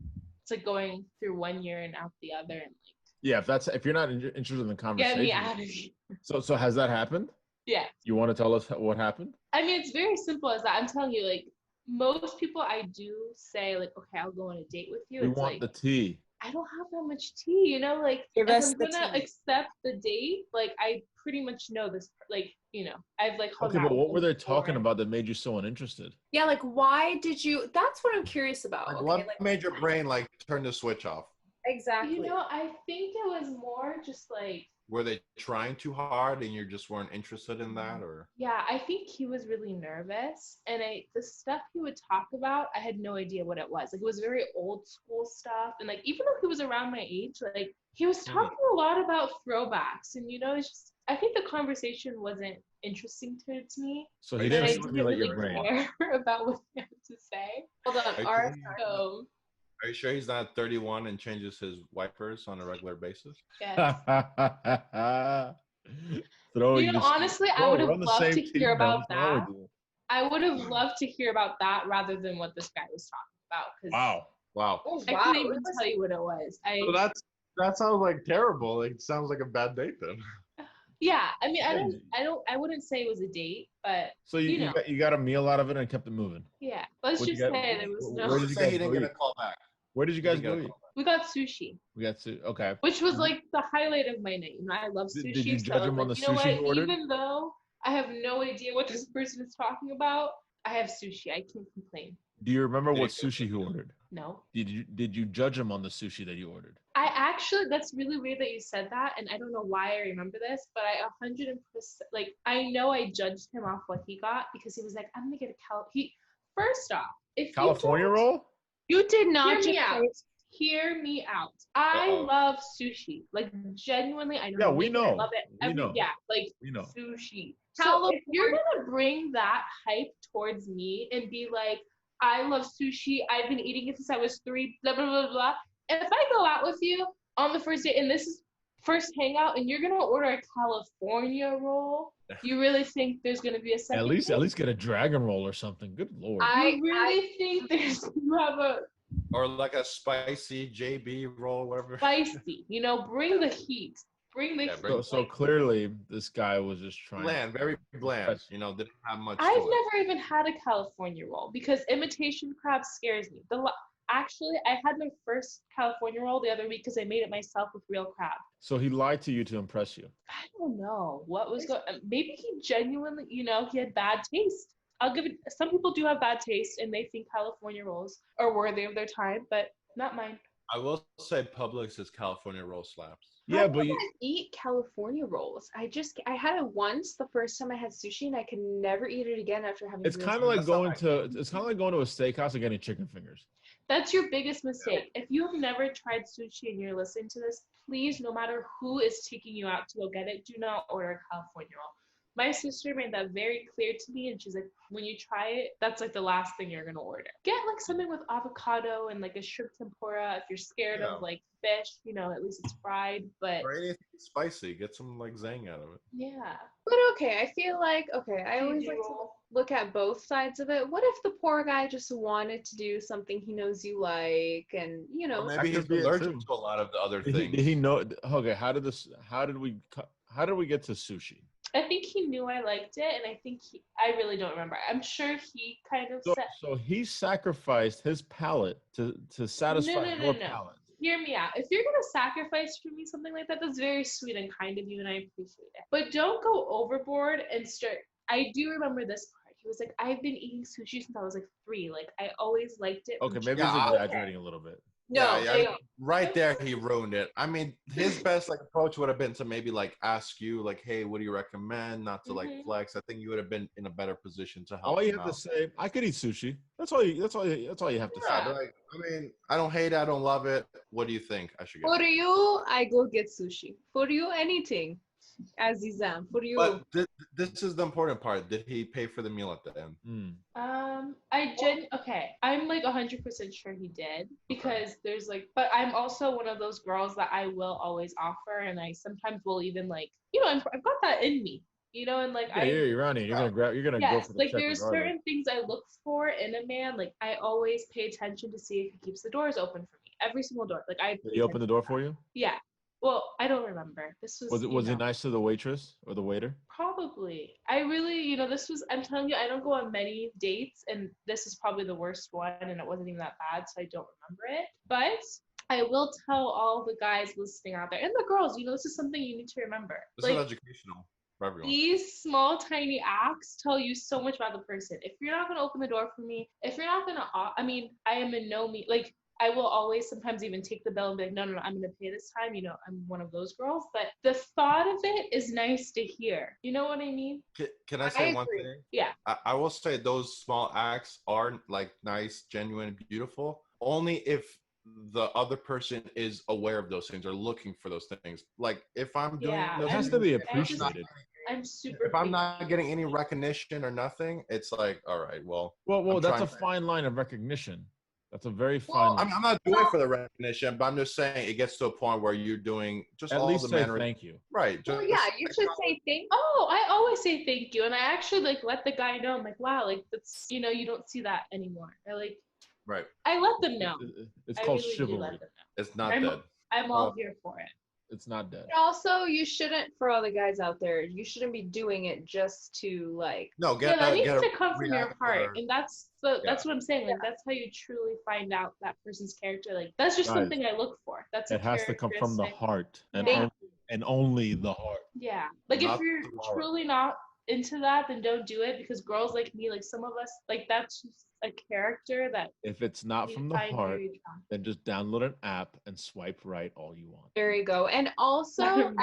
like going through 1 year and out the other, and like, yeah, if you're not interested in the conversation. Get me out of here. So has that happened? Yeah. You want to tell us what happened? I mean, it's very simple as that. I'm telling you, like most people, I do say like, okay, I'll go on a date with you. We it's want like, the tea. I don't have that much tea, you know, like if I'm gonna accept the date, like I pretty much know this, like, you know, I've like okay, but what were they talking about that made you so uninterested? Yeah, like why did you, that's what I'm curious about. Like, what made your brain like turn the switch off? Exactly. You know, I think it was more just like, were they trying too hard and you just weren't interested in that, or? Yeah, I think he was really nervous, and the stuff he would talk about, I had no idea what it was. Like it was very old school stuff, and like even though he was around my age, like he was talking a lot about throwbacks, and you know, it's just I think the conversation wasn't interesting to me. So he didn't stimulate your brain. Care about what he had to say. Hold on, Are you sure he's not 31 and changes his wipers on a regular basis? Yes. You know, honestly, I would have loved to hear about that. I would have loved to hear about that rather than what this guy was talking about. Wow. I couldn't even tell you what it was. So that sounds like terrible. It sounds like a bad date then. Yeah, I mean, I wouldn't say it was a date, but so you got a meal out of it and kept it moving. Yeah, let's just say there was no. Where did you say he didn't get a call back? Where did you guys go eat? We got sushi. We got to okay. Which was like the highlight of my night. You know, I love sushi. Did you judge him on the sushi you ordered? Even though I have no idea what this person is talking about, I have sushi. I can't complain. Do you remember what sushi he ordered? No. Did you judge him on the sushi that you ordered? I actually, that's really weird that you said that, and I don't know why I remember this, but I 100%, like, I know I judged him off what he got because he was like, I'm gonna get a first off, if California roll? You did not hear me out. I love sushi. Like, genuinely, I know. Yeah, we know. I love it. We know. Yeah, like, we know. Sushi. So if you're gonna bring that hype towards me and be like, I love sushi, I've been eating it since I was 3, blah, blah, blah, blah. And if I go out with you on the first date and this is first hangout and you're gonna order a California roll, you really think there's gonna be a second At least get a dragon roll or something. Good Lord. I really think you have a or like a spicy JB roll, whatever. Spicy, you know, bring the heat. Bring the heat. So clearly this guy was just trying bland, very bland. You know, didn't have much. I've never even had a California roll because imitation crab scares me. Actually, I had my first California roll the other week because I made it myself with real crab. So he lied to you to impress you. I don't know what was going. Maybe he genuinely, you know, he had bad taste. I'll give it. Some people do have bad taste and they think California rolls are worthy of their time, but not mine. I will say Publix's California roll slaps. Yeah, but you eat California rolls. I had it once the first time I had sushi, and I could never eat it again after having. It's kind of like going to a steakhouse and getting chicken fingers. That's your biggest mistake. If you have never tried sushi and you're listening to this, please, no matter who is taking you out to go get it, do not order a California roll. My sister made that very clear to me, and she's like, when you try it, that's like the last thing you're gonna order. Get like something with avocado and like a shrimp tempura if you're scared of like fish, you know, at least it's fried. But or anything spicy, get some like zang out of it. Yeah. But okay, I feel like I always like to look at both sides of it. What if the poor guy just wanted to do something he knows you like, and you know, or maybe he's allergic to a lot of the other things. Did he know? Okay, how did we get to sushi? I think he knew I liked it, and I think I really don't remember. I'm sure he kind of said. So he sacrificed his palate to satisfy your palate. Hear me out. If you're going to sacrifice for me something like that, that's very sweet and kind of you, and I appreciate it. But don't go overboard and start. I do remember this part. He was like, I've been eating sushi since I was like 3. Like, I always liked it. Okay, maybe he's exaggerating a little bit. No, right there he ruined it. I mean, his best like approach would have been to maybe like ask you like, hey, what do you recommend? Not to like flex. I think you would have been in a better position to help. All you have to say, I could eat sushi. That's all you have to say. Like, I mean, I don't hate it, I don't love it. What do you think I should get? For you, I go get sushi. For you, anything. Azizam, for you. But this is the important part. Did he pay for the meal at the end? Okay. I'm like 100% sure he did because there's like, but I'm also one of those girls that I will always offer, and I sometimes will even like, you know, I've got that in me, you know, and like you're Iranian. You're gonna go for the like check there's regardless. certain things I look for in a man. Like I always pay attention to see if he keeps the doors open for me. Every single door. Like Did he open the door for you? Yeah. Well, I don't remember. This was it nice to the waitress or the waiter? Probably. I really, you know, I'm telling you, I don't go on many dates, and this is probably the worst one, and it wasn't even that bad, so I don't remember it. But I will tell all the guys listening out there, and the girls, you know, this is something you need to remember. This is educational for everyone. These small, tiny acts tell you so much about the person. If you're not going to open the door for me, if you're not going to, I mean, I am in no means, like, I will always sometimes even take the bill and be like, no, I'm going to pay this time. You know, I'm one of those girls. But the thought of it is nice to hear. You know what I mean? Can I say one thing? Yeah. I will say those small acts are like nice, genuine, beautiful. Only if the other person is aware of those things or looking for those things. Like if I'm doing it has to be appreciated. I'm super. If I'm not getting any recognition or nothing, it's like, all right, well, that's a fine line of recognition. That's a very fine. I'm not doing it for the recognition, but I'm just saying it gets to a point where you're doing just at all least the say manner. Thank you. Right. You should say thank you. Oh, I always say thank you, and I actually like let the guy know. I'm like, wow, like that's, you know, you don't see that anymore. Right. I let them know. It's called chivalry. It's not dead. I'm all here for it. It's not dead. But also, you shouldn't, for all the guys out there, you shouldn't be doing it just to like. No, Yeah, that needs get a to come from your react heart, or- and that's Yeah. what I'm saying. Like that's how you truly find out that person's character. Like that's just Guys, something I look for. That's a It has to come from the characteristic. heart Yeah. and only the heart. Yeah. Like if Not you're the wallet. truly not into that, then don't do it because girls like me, like some of us, like that's just a character that If it's not we from the find heart, very attractive. then just download an app and swipe right all you want. There you go. And also, No.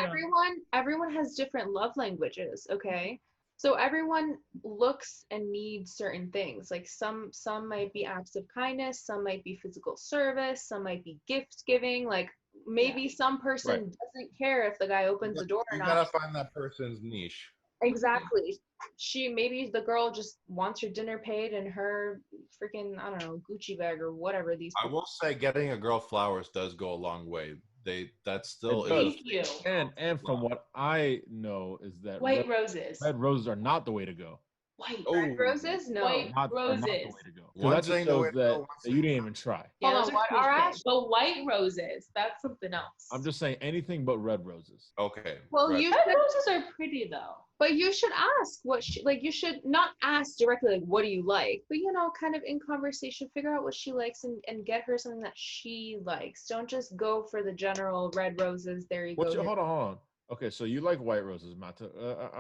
everyone has different love languages. Okay. So everyone looks and needs certain things. Like some might be acts of kindness, some might be physical service, some might be gift giving. Like maybe some person doesn't care if the guy opens the door or You not. gotta find that person's niche. Exactly. Maybe the girl just wants her dinner paid and her freaking, I don't know, Gucci bag or whatever these I will say getting a girl flowers does go a long way. That still It does. is Thank you. And from what I know is that White roses. red roses are not the way to go. White. red roses. No. White Are not the roses. way to go. 'Cause One that just saying the way shows to go, that one you didn't even try. Yeah, Hold those on, are what, cliche. Arash? But white roses, that's something else. I'm just saying anything but red roses. Okay. Well, right. you Red should, roses are pretty though. but you should ask what she like. You should not ask directly like, "What do you like?" But kind of in conversation, figure out what she likes and get her something that she likes. Don't just go for the general red roses. There you go. Hold on. Okay, so you like white roses, Mata.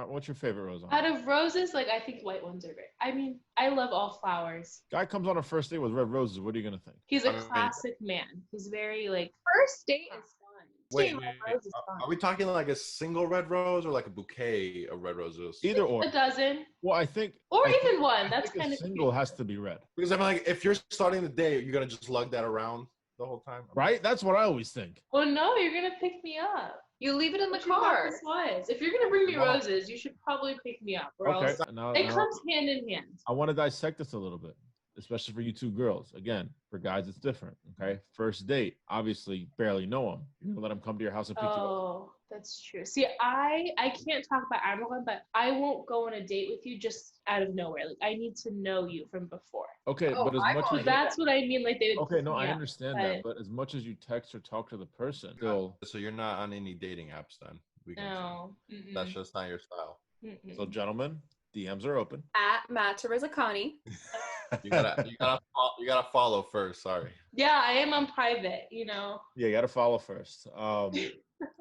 What's your favorite rose? Out of roses, like I think white ones are great. I mean, I love all flowers. Guy comes on a first date with red roses. What are you gonna think? He's a I mean- classic man. He's very like First date is fun. Wait, Red rose is fun. are we talking like a single red rose or like a bouquet of red roses? Either or. a dozen Well, I think. or I think- even one. I That's think kind a of single cute. has to be red, Because I'm like, if you're starting the day, you're gonna just lug that around the whole time, right? That's what I always think. Well, no, you're gonna pick me up. You leave it in the What you thought car. this was. If you're gonna bring me Wow. roses, you should probably pick me up, or Okay. else Now, it comes hand in hand. I want to dissect this a little bit, especially for you two girls. Again, for guys, it's different. Okay. First date, obviously, barely know them. You're gonna let them come to your house and pick you up. Oh, that's true. See, I can't talk about everyone, but I won't go on a date with you just out of nowhere. Like I need to know you from before. Okay, Oh, but as I much won't as That's what I mean. Like they would. okay, pick no, me I up, understand that, but as much as you text or talk to the person, still. So you're not on any dating apps then? We can say. No. That's just not your style. So, gentlemen, DMs are open. At Matt Terizakani. You gotta follow first. Sorry. Yeah, I am on private. You know. Yeah, you got to follow first.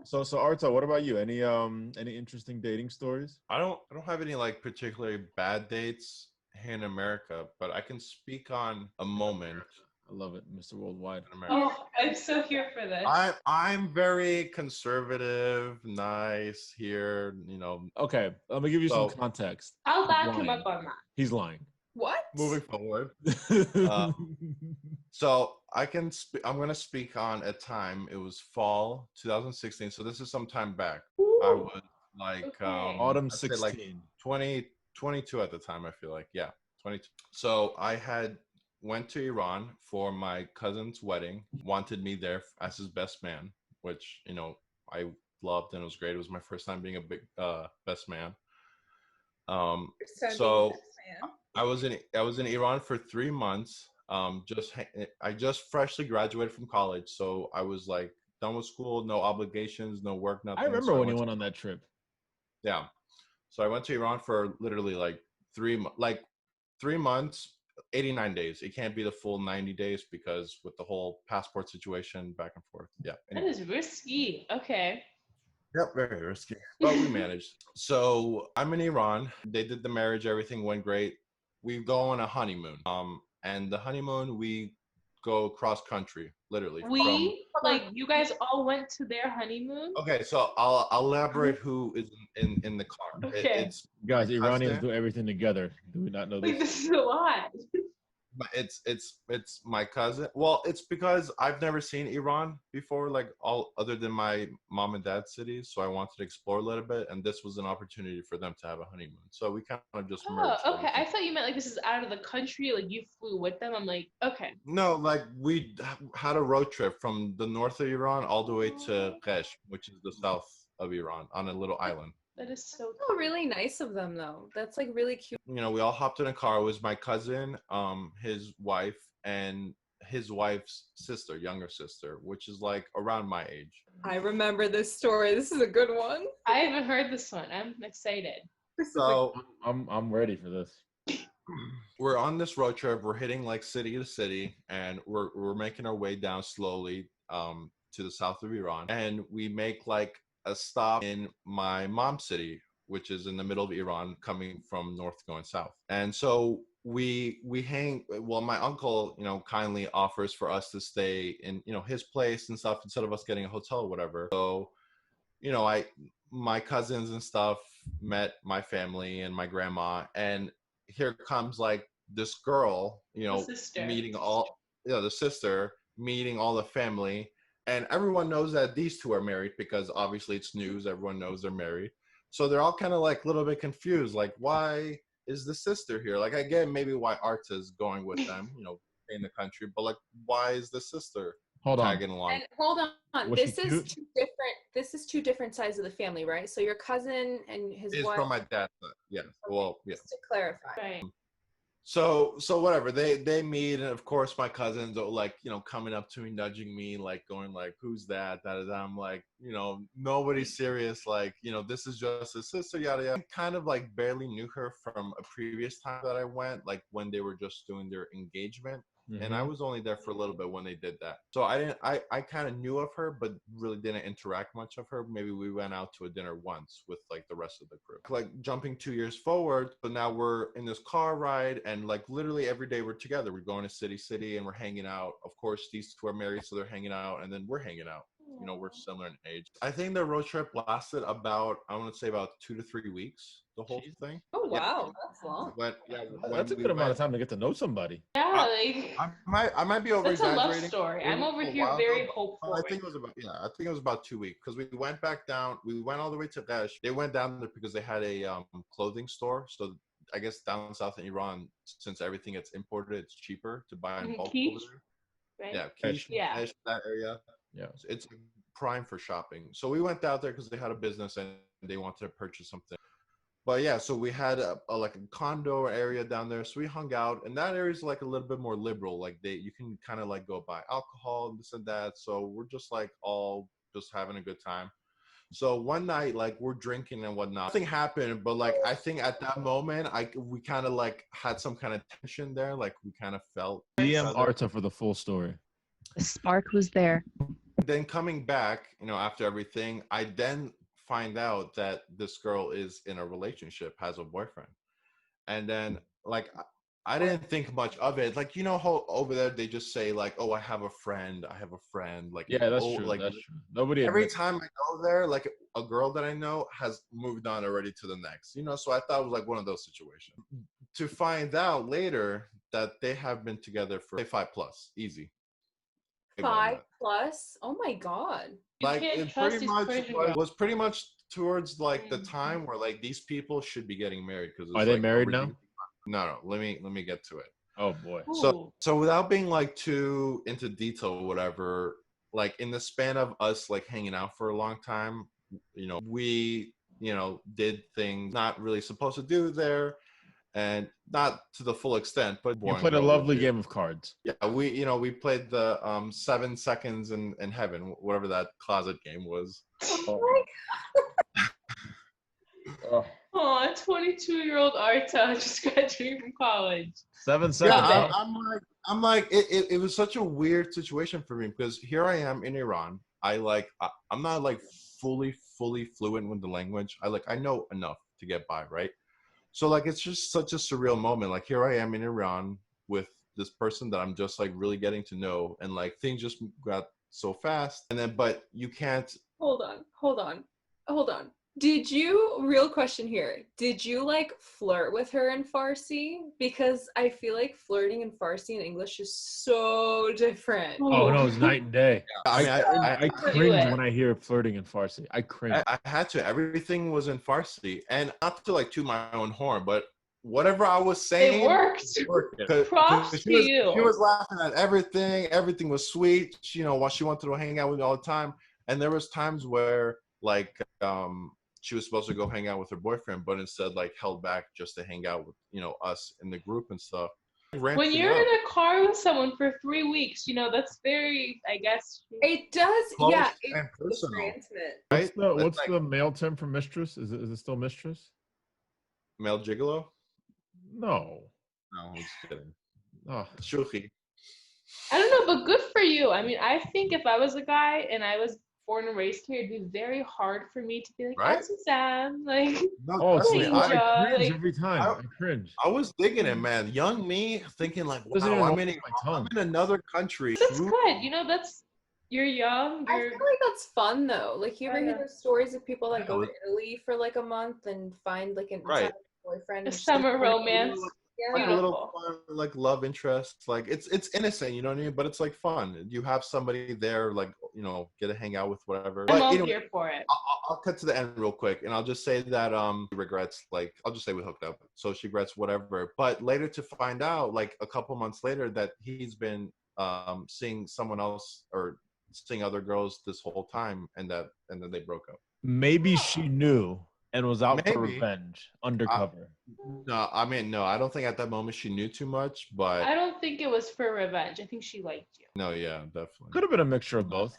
So Arta, what about you? Any interesting dating stories? I don't have any like particularly bad dates here in America, but I can speak on a moment I love it, Mr. Worldwide. in America. Oh, I'm so here for this. I'm very conservative, nice here, Okay, let me give you some So- context. I'll back him lying. up on that. He's lying. What? moving forward. So I'm gonna speak on a time. It was fall 2016. So this is some time back. I Ooh. was like Okay. Autumn I'd say 16. like 22 at the time. I feel like 22. So I had went to Iran for my cousin's wedding. Wanted me there as his best man, which I loved and it was great. It was my first time being a big best man. So I was in Iran for 3 months. I just freshly graduated from college, so I was like done with school, no obligations, no work, nothing. I remember So when you went on that trip. Yeah, so I went to Iran for literally like 3 months, 89 days. It can't be the full 90 days because with the whole passport situation back and forth. Yeah. That is risky. Okay. Yep, very risky, but we managed. So I'm in Iran. They did the marriage. Everything went great. We go on a honeymoon. And the honeymoon we go cross country, literally. Like you guys all went to their honeymoon? Okay, so I'll elaborate who is in the car. Okay. It's Guys, my Iranians cousin. do everything together. Do we not know Like this? this is a lot. It's my cousin. Well, it's because I've never seen Iran before, like all other than my mom and dad's cities. So I wanted to explore a little bit, and this was an opportunity for them to have a honeymoon. So we kind of just Oh, merged. okay. I everything. thought you meant like this is out of the country. Like you flew with them. I'm like, okay. No, like we had a road trip from the north of Iran all the way to Kesh, which is the south of Iran, on a little island. That is so Oh, really nice of them though. That's like really cute. We all hopped in a car. It was my cousin, his wife, and his wife's sister, younger sister, which is like around my age. I remember this story. This is a good one. I haven't heard this one. I'm excited. So I'm ready for this. we're on this road trip. We're hitting like city to city, and we're making our way down slowly to the south of Iran, and we make like a stop in my mom's city, which is in the middle of Iran, coming from north going south. And so we hang. Well, my uncle, kindly offers for us to stay in, his place and stuff instead of us getting a hotel or whatever. So, my cousins and stuff met my family and my grandma, and here comes like this girl, meeting all, the sister meeting all the family, and everyone knows that these two are married because obviously it's news. Everyone knows they're married. So they're all kind of like a little bit confused, like, why is the sister here? Like, I get maybe why Arta's going with them, in the country, but like, why is the sister tagging along? And hold on, Was this she is cute? two different. This is two different sides of the family, right? So your cousin and his It's wife. from my dad's side. Yes. Well, yeah. Just to clarify. Right. So whatever, they meet, and of course my cousins are like, coming up to me, nudging me, like going like, who's that? I'm like, nobody's serious, like, this is just a sister, yada yada. I kind of like barely knew her from a previous time that I went, like when they were just doing their engagement. And I was only there for a little bit when they did that. So I kind of knew of her, but really didn't interact much of her. Maybe we went out to a dinner once with like the rest of the crew. Like jumping 2 years forward, so now we're in this car ride, and like literally every day we're together. We're going to city and we're hanging out. Of course, these two are married, so they're hanging out, and then we're hanging out. We're similar in age. I think the road trip lasted about, I want to say about 2 to 3 weeks, the whole thing. Oh Yeah. wow, that's long. That's a good amount of time to get to know somebody. Yeah, like I might be over that's a love exaggerating. story. I'm over A here while very ago, hopeful. I think it was about 2 weeks, because we went back down. We went all the way to Resh. They went down there because they had a clothing store. So I guess down south in Iran, since everything gets imported, it's cheaper to buy in bulk. Quiche, over there. right? Yeah, Quiche, Yeah. Resh, that area. Yeah. So it's prime for shopping. So we went out there because they had a business and they wanted to purchase something. But yeah, so we had a like a condo area down there. So we hung out, and that area is like a little bit more liberal. Like you can kind of like go buy alcohol and this and that. So we're just like all just having a good time. So one night, like we're drinking and whatnot. Nothing happened, but like I think at that moment, we kind of like had some kind of tension there. Like we kind of felt. DM Arta for the full story. The spark was there. Then coming back, after everything, I then find out that this girl is in a relationship, has a boyfriend. And then like I didn't think much of it. Like, how over there they just say like, oh, I have a friend. Like, Yeah, that's oh, true. like That's true. Nobody every admits- time I go there, like a girl that I know has moved on already to the next, so I thought it was like one of those situations. To find out later that they have been together for 5+ easy. 5+? Oh my god. You Like can't it trust pretty these much Persian was, girls. was pretty much towards like the time where like these people should be getting married, because Are they married now? No, let me get to it. Oh boy. Ooh. So without being like too into detail or whatever, like in the span of us like hanging out for a long time, we did things not really supposed to do there, and not to the full extent, but You played a lovely game of cards. Yeah, we played the 7 seconds in heaven, whatever that closet game was. Oh. Oh, 22-year-old Arta just graduated from college. 7 seconds. Yeah, I'm like it was such a weird situation for me, because here I am in Iran. I'm not like fully fluent with the language. I know enough to get by, right? So like it's just such a surreal moment. Like here I am in Iran with this person that I'm just like really getting to know, and like things just got so fast. And then but you can't. Hold on. Real question here, did you like flirt with her in Farsi? Because I feel like flirting in Farsi and English is so different. Oh no, it's night and day. I mean, I cringe when I hear flirting in Farsi. I cringe. I had to. Everything was in Farsi, and not to like toot my own horn, but whatever I was saying, It worked. Props to you. She was laughing at everything. Everything was sweet. While she wanted to hang out with me all the time, and there was times where like she was supposed to go hang out with her boyfriend, but instead like held back just to hang out with us in the group and stuff. When ramping you're up. in a car with someone for 3 weeks, that's very, I guess. It does, Close yeah. and It's very personal. intimate. What's Right? the what's Like the male term for mistress? Is it still mistress? male gigolo? No. No, I'm just kidding. Oh, Shuki. I don't know, but good for you. I mean, I think if I was a guy and I was born and raised here, it'd be very hard for me to be like, Right? Sam, like, No, oh, trust see, me. Ninja, I cringe like, every time. I cringe. I was thinking it, man. Young me thinking like, Doesn't wow, even I'm roll in, off my tongue. I'm in another country. that's good. You're young. I feel like that's fun though. Like you ever hear Yeah. those stories of people that Yeah, go to Italy for like a month and find like an Right. Italian boyfriend A and just summer like, romance. yeah. like a little Beautiful. fun, like love interest. Like it's innocent, you know what I mean? But it's like fun. You have somebody there, like, get to hang out with, whatever. I'm But all anyway, here for it. I'll cut to the end real quick, and I'll just say that she regrets, like, I'll just say we hooked up, so she regrets whatever. But later to find out, like a couple months later, that he's been seeing someone else or seeing other girls this whole time, and then they broke up. Maybe she knew and was out for Maybe. revenge, undercover. No, I mean, no, I don't think at that moment she knew too much, but I don't think it was for revenge. I think she liked you. no, yeah, definitely. Could have been a mixture of both.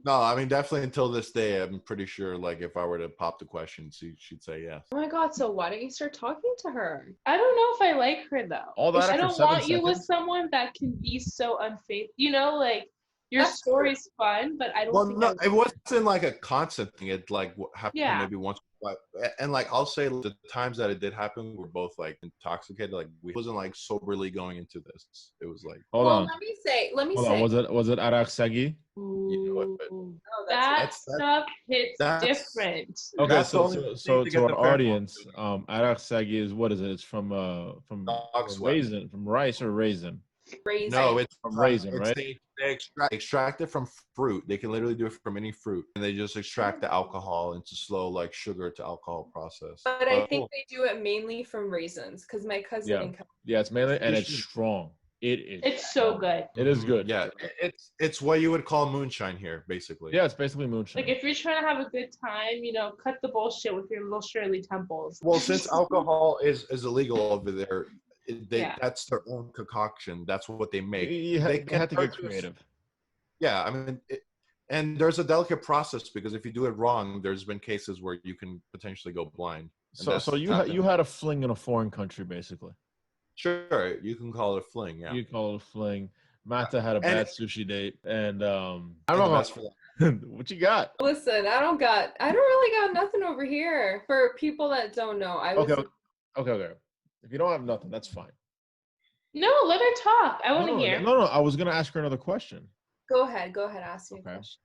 No, I mean, definitely until this day, I'm pretty sure, like, if I were to pop the question, she'd say yes. Oh my god, so why don't you start talking to her? I don't know if I like her though. All that I after don't 7 want you with seconds? someone that can be so unfaithful. Like your That's story's fun, but I don't Well, think no, I it wasn't like a constant thing. It like happened Yeah. maybe once, and like I'll say the times that it did happen, we're both like intoxicated. Like we wasn't like soberly going into this. It was like, Hold well, on. let me say. Hold on. Was it Arak Segi? you know what, but Ooh, Oh, that that's- stuff hits that's- different. Okay, That's the so only so, thing so to to get our the pheromone audience, to Arak Segi is what is it? It's from dog sweat. raisin, from rice or raisin? Raisin. No, it's From raisin, right? They extract it from fruit. They can literally do it from any fruit, and they just extract the alcohol into slow, like sugar to alcohol process. But I think they do it mainly from raisins because my cousin Yeah. in Yeah, it's mainly, and You it's should- strong. It is. It's so good. It is good. Yeah, it's what you would call moonshine here, basically. Yeah, it's basically moonshine. Like if you're trying to have a good time, cut the bullshit with your little Shirley Temples. Well, since alcohol is illegal over there, Yeah. that's their own concoction. That's what they make. they had to get creative. Yeah, I mean, and there's a delicate process because if you do it wrong, there's been cases where you can potentially go blind. So you had a fling in a foreign country, basically. Sure, you can call it a fling. Yeah, You call it a fling. Mata had a And- bad sushi date, and I And don't the know best for that. what you got. Listen, I don't really got nothing over here. For people that don't know, I was Okay. If you don't have nothing, that's fine. No, let her talk. I want to hear. No. I was gonna ask her another question. Go ahead, ask me a Okay. question.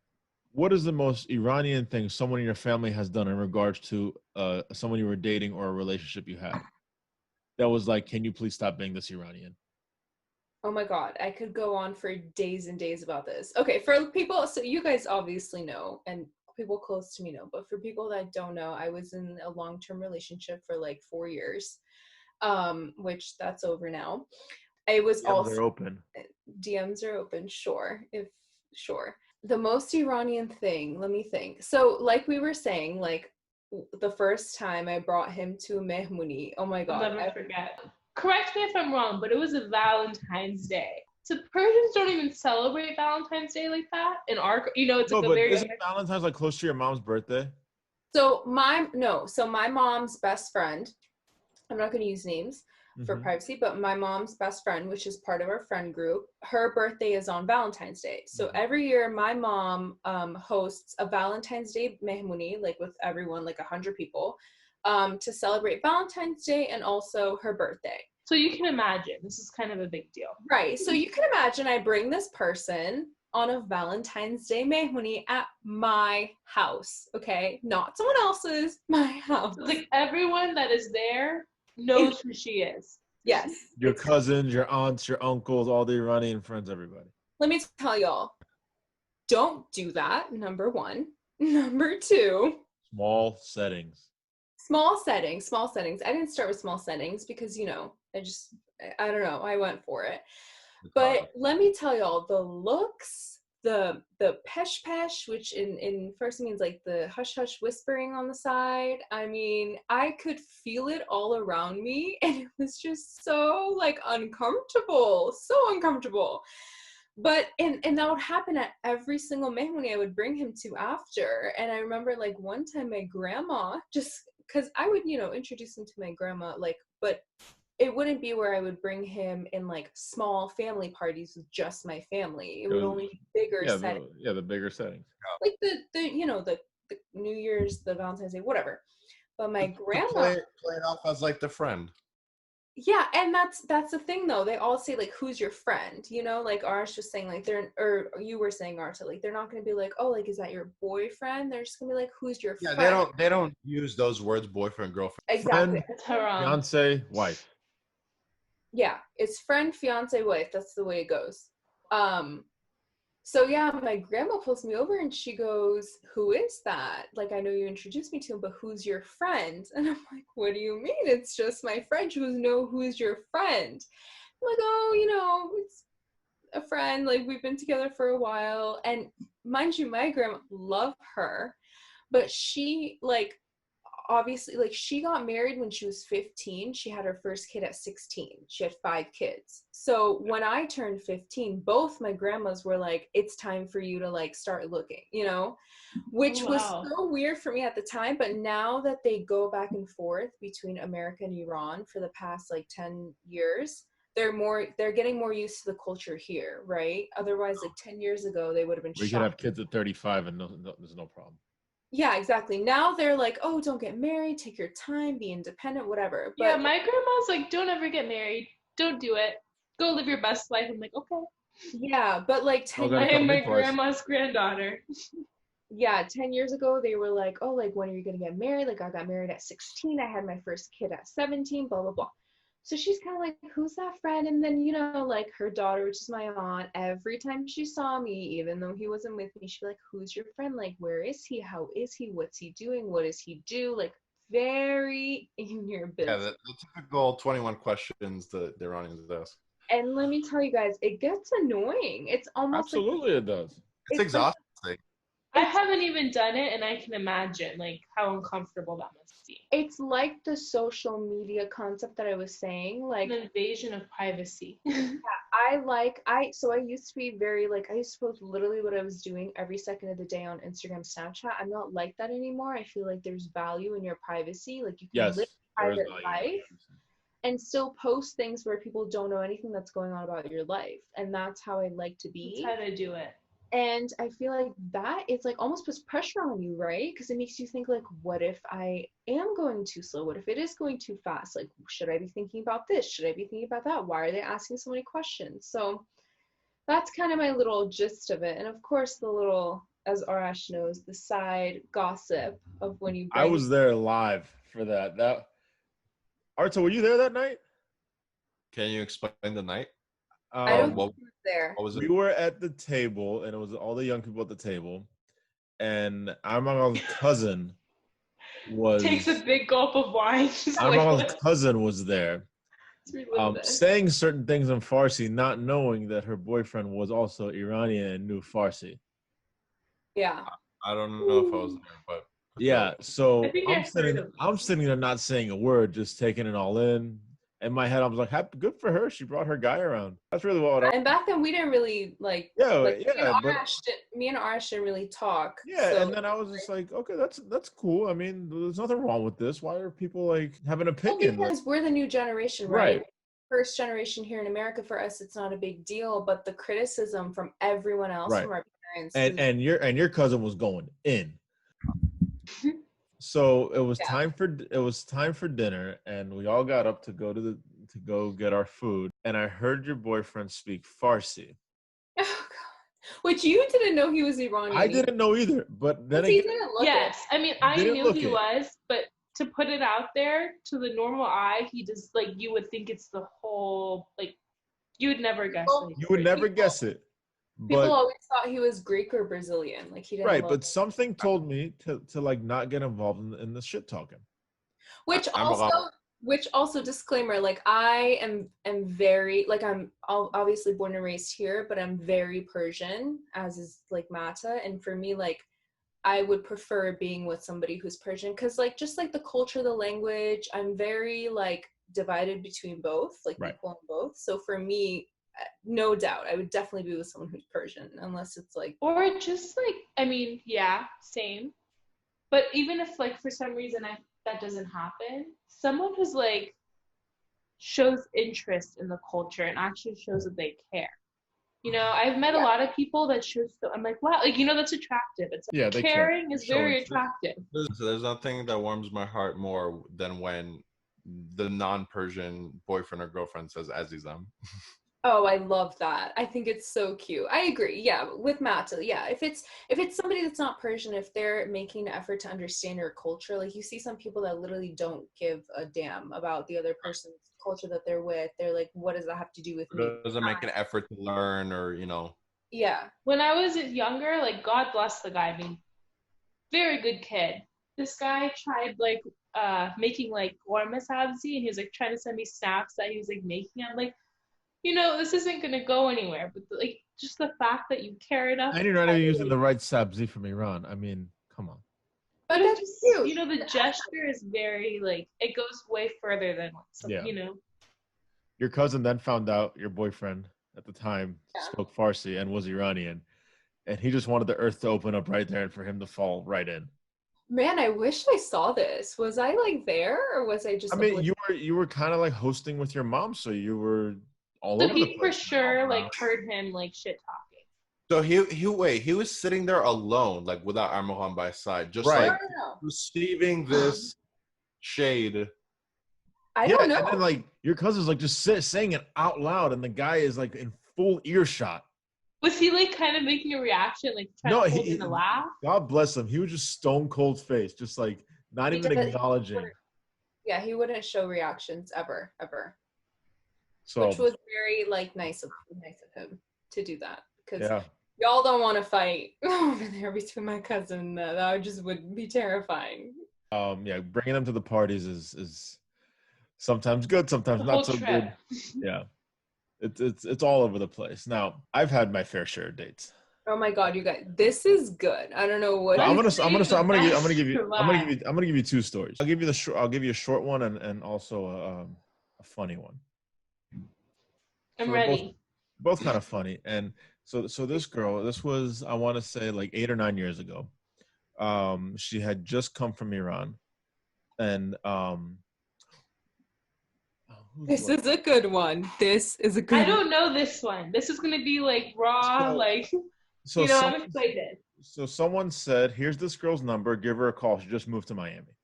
What is the most Iranian thing someone in your family has done in regards to someone you were dating or a relationship you had? That was like, can you please stop being this Iranian? Oh my god, I could go on for days and days about this. Okay, for people, so you guys obviously know, and people close to me know, but for people that don't know, I was in a long-term relationship for like 4 years, which that's over now. I was also They're open. DMs are open, sure. The most Iranian thing, let me think. So, like we were saying, like the first time I brought him to Mehmuni, oh my god. I'll never forget. Correct me if I'm wrong, but it was a Valentine's Day. So Persians don't even celebrate Valentine's Day like that. In our, it's like a very. Isn't Valentine's like close to your mom's birthday? So my mom's best friend, I'm not going to use names for privacy, but my mom's best friend, which is part of our friend group, her birthday is on Valentine's Day. So every year my mom hosts a Valentine's Day mehmuni, like with everyone, like 100 people, to celebrate Valentine's Day and also her birthday. So you can imagine, this is kind of a big deal. Right. So you can imagine I bring this person on a Valentine's Day mehmuni at my house, okay? Not someone else's, my house. Like everyone that is there knows who she is. Yes. Your cousins, your aunts, your uncles, all the Iranian friends, everybody. Let me tell y'all, don't do that, number one. Number two, Small settings. small settings. I didn't start with small settings because, I don't know, I went for it. But let me tell y'all, the looks the pesh pesh, which in Farsi means like the hush hush whispering on the side. I mean, I could feel it all around me, and it was just so like uncomfortable, so uncomfortable. But and that would happen at every single mehmoni I would bring him to after. And I remember like one time my grandma, just because I would, you know, introduce him to my grandma, like, but it wouldn't be where I would bring him in like small family parties with just my family. It would only be bigger settings. The bigger settings. Like the you know, the New Year's, the Valentine's Day, whatever. But my grandma to play it off as like the friend. Yeah, and that's the thing though. They all say like, "Who's your friend?" You know, like Arash was saying, like or you were saying, Arta, like they're not gonna be like, "Oh, like is that your boyfriend?" They're just gonna be like, "Who's your friend?" Yeah, they don't use those words, boyfriend, girlfriend. Exactly. Friend, fiance, wife. Yeah, it's friend, fiance, wife. That's the way it goes. So yeah, my grandma pulls me over and she goes, "Who is that? Like, I know you introduced me to him, but who's your friend?" And I'm like, "What do you mean? It's just my friend." She goes, "No, who's your friend?" I'm like, "Oh, you know, it's a friend. Like, we've been together for a while." And mind you, my grandma, love her, but she like, obviously, like, she got married when she was 15. She had her first kid at 16. She had 5 kids. So when I turned 15, both my grandmas were like, "It's time for you to like start looking," you know, which was so weird for me at the time. But now that they go back and forth between America and Iran for the past like 10 years, they're getting more used to the culture here, right? Otherwise, like 10 years ago, they would have been shocked. We could have kids at 35 and there's no problem. Yeah, exactly. Now they're like, "Oh, don't get married, take your time, be independent, whatever." But yeah, my grandma's like, "Don't ever get married. Don't do it. Go live your best life." I'm like, okay. Yeah, but like 10 I years am my grandma's granddaughter. Yeah, 10 years ago, they were like, "Oh, like, when are you going to get married?" Like, I got married at 16. I had my first kid at 17, blah, blah, blah. So she's kind of like, "Who's that friend?" And then, you know, like her daughter, which is my aunt, every time she saw me, even though he wasn't with me, she'd be like, "Who's your friend? Like, where is he? How is he? What's he doing? What does he do?" Like, very in your business. Yeah, the typical 21 questions the Iranians ask. And let me tell you guys, it gets annoying. It's almost absolutely like, it does. It's exhausting. I haven't even done it, and I can imagine like how uncomfortable that must be. It's like the social media concept that I was saying, like an invasion of privacy. Yeah, I used to be very like, I used to post literally what I was doing every second of the day on Instagram, Snapchat. I'm not like that anymore. I feel like there's value in your privacy. Like, you can live a private life and still post things where people don't know anything that's going on about your life. And that's how I like to be. That's how to do it. And I feel like that it's like almost puts pressure on you, right? Because it makes you think like, what if I am going too slow? What if it is going too fast? Like, should I be thinking about this? Should I be thinking about that? Why are they asking so many questions? So that's kind of my little gist of it. And of course, the little, as Arash knows, the side gossip of when you I was there live for that. Arta, were you there that night? Can you explain the night? I don't think he was there. What was it? We were at the table, and it was all the young people at the table, and Armand's cousin was takes a big gulp of wine. Armand's cousin was there, saying certain things in Farsi, not knowing that her boyfriend was also Iranian and knew Farsi. Yeah. I don't know if I was there, but yeah. So I'm sitting there not saying a word, just taking it all in. In my head, I was like, "Good for her. She brought her guy around." That's really what. And back then, we didn't really like. Me and Arash didn't really talk. Yeah, so, and then I was just like, "Okay, that's cool. I mean, there's nothing wrong with this. Why are people like have an opinion?" Well, because we're the new generation, right? First generation here in America, for us, it's not a big deal. But the criticism from everyone else, from our parents, and your cousin was going in. So it was time for dinner, and we all got up to go get our food. And I heard your boyfriend speak Farsi. Oh God! Which you didn't know he was Iranian. I didn't know either, but then again, I mean, I knew he was, but to put it out there to the normal eye, he just like you would think it's the whole like you would never guess it. You would never guess it. People always thought he was Greek or Brazilian. Like he didn't. But something told me to like not get involved in the shit talking. Which also, Which also disclaimer, like I am very like I'm obviously born and raised here, but I'm very Persian, as is like Mata, and for me like I would prefer being with somebody who's Persian because like just like the culture, the language, I'm very like divided between both, like Right. equal in both. So for me, no doubt, I would definitely be with someone who's Persian, unless it's like Or just like, I mean, yeah, same. But even if like for some reason that doesn't happen, someone who's like shows interest in the culture and actually shows that they care. You know, I've met a lot of people that show so I'm like, wow, like that's attractive. It's like, Yeah, they care. caring is very attractive. There's nothing that warms my heart more than when the non-Persian boyfriend or girlfriend says Azizam. Oh, I love that. I think it's so cute. I agree. Yeah, with Mata. Yeah, if it's somebody that's not Persian, if they're making an effort to understand your culture, like you see some people that literally don't give a damn about the other person's culture that they're with. They're like, what does that have to do with me? Doesn't make an effort to learn or Yeah. When I was younger, like God bless the guy, I mean, very good kid. This guy tried like making like korma sabzi, and he was like trying to send me snaps that he was like making. I'm like, this isn't gonna go anywhere. But like, just the fact that you care enough. And you're not even using the right sabzi from Iran. I mean, come on. But it's just, the gesture is very like it goes way further than Your cousin then found out your boyfriend at the time spoke Farsi and was Iranian, and he just wanted the earth to open up right there and for him to fall right in. Man, I wish I saw this. Was I like there, or was I just? I mean, you were kind of like hosting with your mom, so you were all over the place. He for sure like heard him like shit talking. So he was sitting there alone, like without Armahan by his side, just like receiving this shade. I don't know. And then like your cousin's like just saying it out loud, and the guy is like in full earshot. Was he like kind of making a reaction, like trying to hold in a laugh? God bless him. He was just stone cold face, just like not even acknowledging. Yeah, he wouldn't show reactions ever. So, which was very like nice of him to do that, because Yeah. Y'all don't want to fight over there between my cousin. That just would be terrifying. Yeah, bringing them to the parties is sometimes good, sometimes not so good. Yeah, it's all over the place. Now, I've had my fair share of dates. Oh my God, you guys, this is good. I don't know what. I'm gonna give you two stories. I'll give you a short one and also a funny one. I'm ready. Both kind of funny. And so this girl, this was, I want to say like 8 or 9 years ago. She had just come from Iran, and this is a good one. I don't know this one. This is gonna be like raw, I'm excited. So someone said, "Here's this girl's number. Give her a call. She just moved to Miami."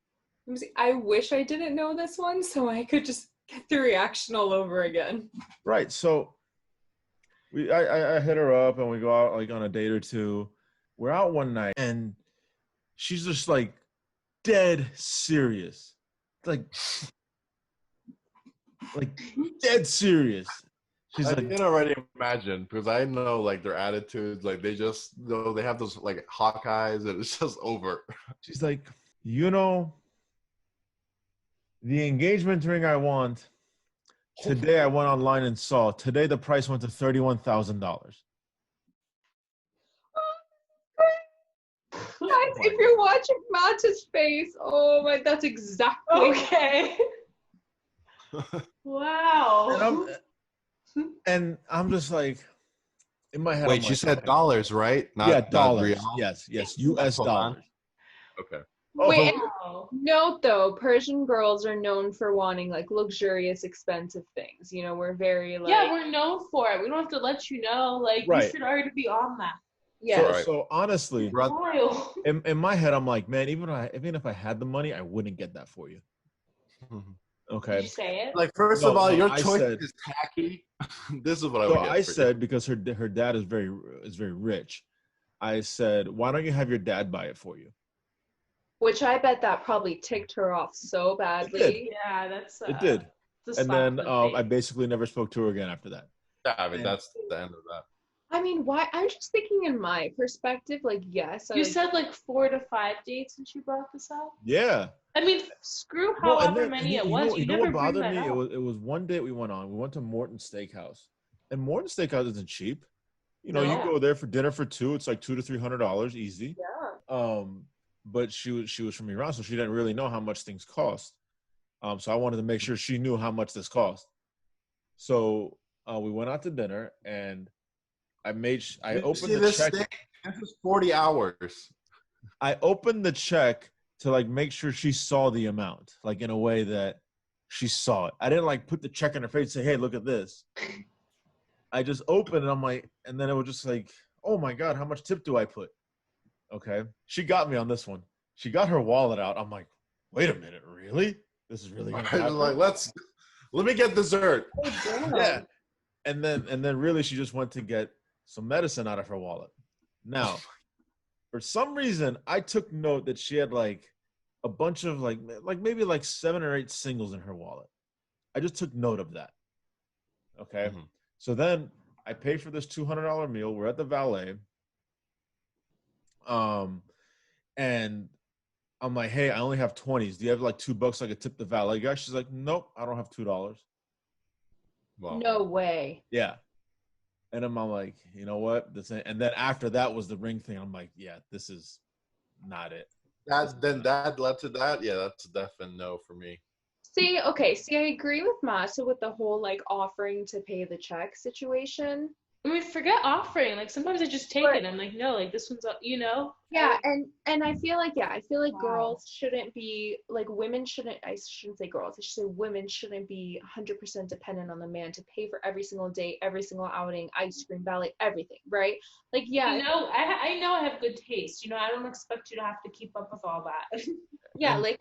I wish I didn't know this one, so I could just get the reaction all over again. Right. So I hit her up and we go out like on a date or two. We're out one night and she's just like dead serious. Like dead serious. I can already imagine, because I know like their attitudes, like they just they have those like hawk eyes and it's just over. She's like, the engagement ring I want, today I went online and saw. Today the price went to $31,000. Guys, if you're watching Matt's face, oh my, that's exactly okay. Wow. And I'm just like, in my head. Wait, she said dollars, right? Not dollars. Yes, U.S. dollars. Okay. Wait, note though, Persian girls are known for wanting like luxurious, expensive things. We're very like. Yeah, we're known for it. We don't have to let you know. Like, you should already be on that. Yeah. So honestly, in my head, I'm like, man, even if I had the money, I wouldn't get that for you. Okay. Did you say it? Like, first of all, your choice is tacky. This is what I would get. I said, because her dad is very rich. I said, why don't you have your dad buy it for you? Which I bet that probably ticked her off so badly. Yeah, that's. It did. And then I basically never spoke to her again after that. Yeah, I mean, that's the end of that. I mean, why? I'm just thinking in my perspective, like, yes. You said like 4 to 5 dates since you brought this up. Yeah. I mean, screw No, and however then many it was. You know never what bring bothered that me? up. It was one date we went on. We went to Morton Steakhouse, and Morton Steakhouse isn't cheap. You know, you No. go there for dinner for two. It's like $200 to $300 easy. Yeah. But she was from Iran, so she didn't really know how much things cost. So I wanted to make sure she knew how much this cost. So we went out to dinner, and I opened the check. This is 40 hours. I opened the check to like make sure she saw the amount, like in a way that she saw it. I didn't like put the check in her face and say, "Hey, look at this." I just opened and I'm like, and then it was just like, "Oh my God, how much tip do I put?" Okay. She got me on this one. She got her wallet out. I'm like, wait a minute, really? This is really gonna happen? Like, let me get dessert. Yeah. And then really she just went to get some medicine out of her wallet. Now, for some reason, I took note that she had like a bunch of like maybe like 7 or 8 singles in her wallet. I just took note of that. Okay. Mm-hmm. So then I paid for this $200 meal. We're at the valet. And I'm like, hey, I only have 20s. Do you have like $2 I could tip the valet guy? She's like, nope, I don't have $2. Wow. No way. Yeah. And then I'm like, you know what? And then after that was the ring thing. I'm like, yeah, this is not it. That led to that. Yeah, that's a definite no for me. See, I agree with Masa with the whole like offering to pay the check situation. I mean, forget offering. Like sometimes I just take it. I'm like, no, like this one's, you know. Yeah, and I feel like Wow. girls shouldn't be like women shouldn't. I shouldn't say girls. I should say women shouldn't be 100% dependent on the man to pay for every single date, every single outing, ice cream, ballet, everything, right? Like, yeah. You know, I know I have good taste. You know, I don't expect you to have to keep up with all that. Yeah, And like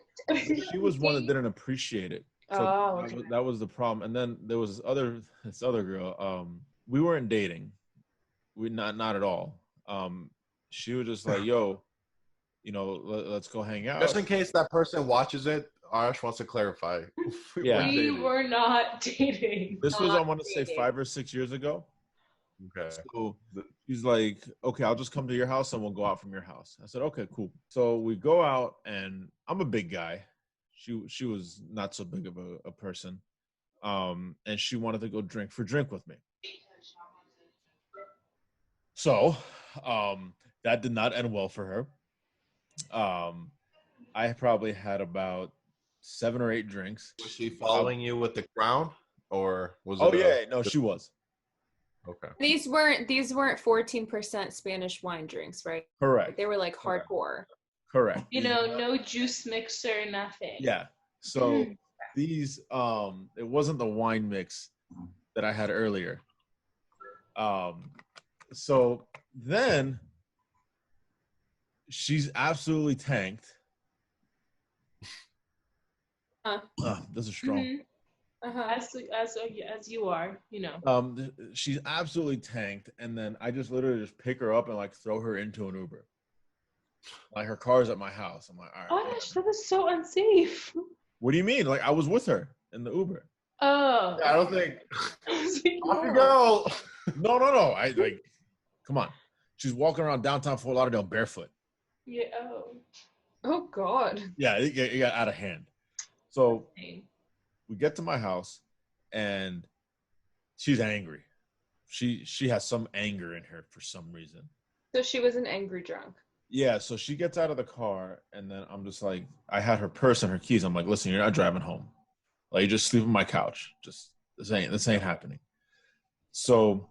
she was one that didn't appreciate it. So okay. that was the problem. And then there was this other girl. We weren't dating. We not at all. She was just like, yo, you know, let's go hang out. Just in case that person watches it, Arash wants to clarify. Yeah. We were not dating. This was, I want to say, 5 or 6 years ago. Okay. So she's like, okay, I'll just come to your house and we'll go out from your house. I said, okay, cool. So we go out, and I'm a big guy. She was not so big of a person. And she wanted to go drink with me. So that did not end well for her. I probably had about 7 or 8 drinks. Was she following you with the crown, or was it? Oh yeah, no, she was. Okay. These weren't 14% Spanish wine drinks, right? Correct. They were like hardcore. Correct. You know, no juice mixer, nothing. Yeah. So these it wasn't the wine mix that I had earlier. So then she's absolutely tanked. This is strong. Mm-hmm. As you are, you know. She's absolutely tanked, and then I just literally just pick her up and like throw her into an Uber. Like her car's at my house. I'm like, all right. Oh gosh, that was so unsafe. What do you mean? Like I was with her in the Uber. Oh. I don't think. I was like, Off you no. go. No. I like. Come on. She's walking around downtown Fort Lauderdale barefoot. Yeah. Oh. Oh God. Yeah, it got out of hand. So we get to my house, and she's angry. She has some anger in her for some reason. So she was an angry drunk. Yeah, so she gets out of the car, and then I'm just like, I had her purse and her keys. I'm like, listen, you're not driving home. Like, you just sleep on my couch. Just this ain't happening. So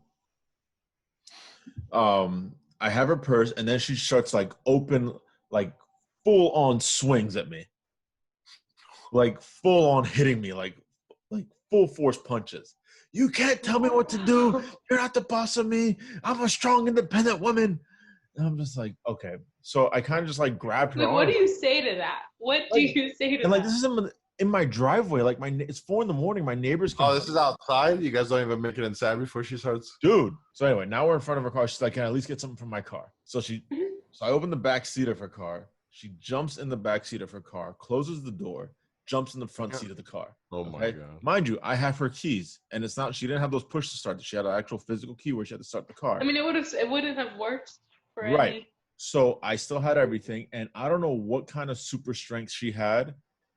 I have her purse, and then she starts like open, like full on swings at me. Like full on hitting me, like full force punches. You can't tell me what to do. You're not the boss of me. I'm a strong, independent woman. And I'm just like, okay. So I kind of just like grabbed her Wait, arm. what do you say to that? What do you say to And like that? this is in my driveway. Like it's 4 a.m. My neighbors can. Oh, this is outside. You guys don't even make it inside before she starts. Dude. So anyway, now we're in front of her car. She's like, can I at least get something from my car? So so I open the back seat of her car. She jumps in the back seat of her car, closes the door, jumps in the front seat of the car. Oh my God. Mind you, I have her keys, and it's not. She didn't have those push to start. She had an actual physical key where she had to start the car. I mean, it wouldn't have worked for Right. any. So I still had everything, and I don't know what kind of super strength she had.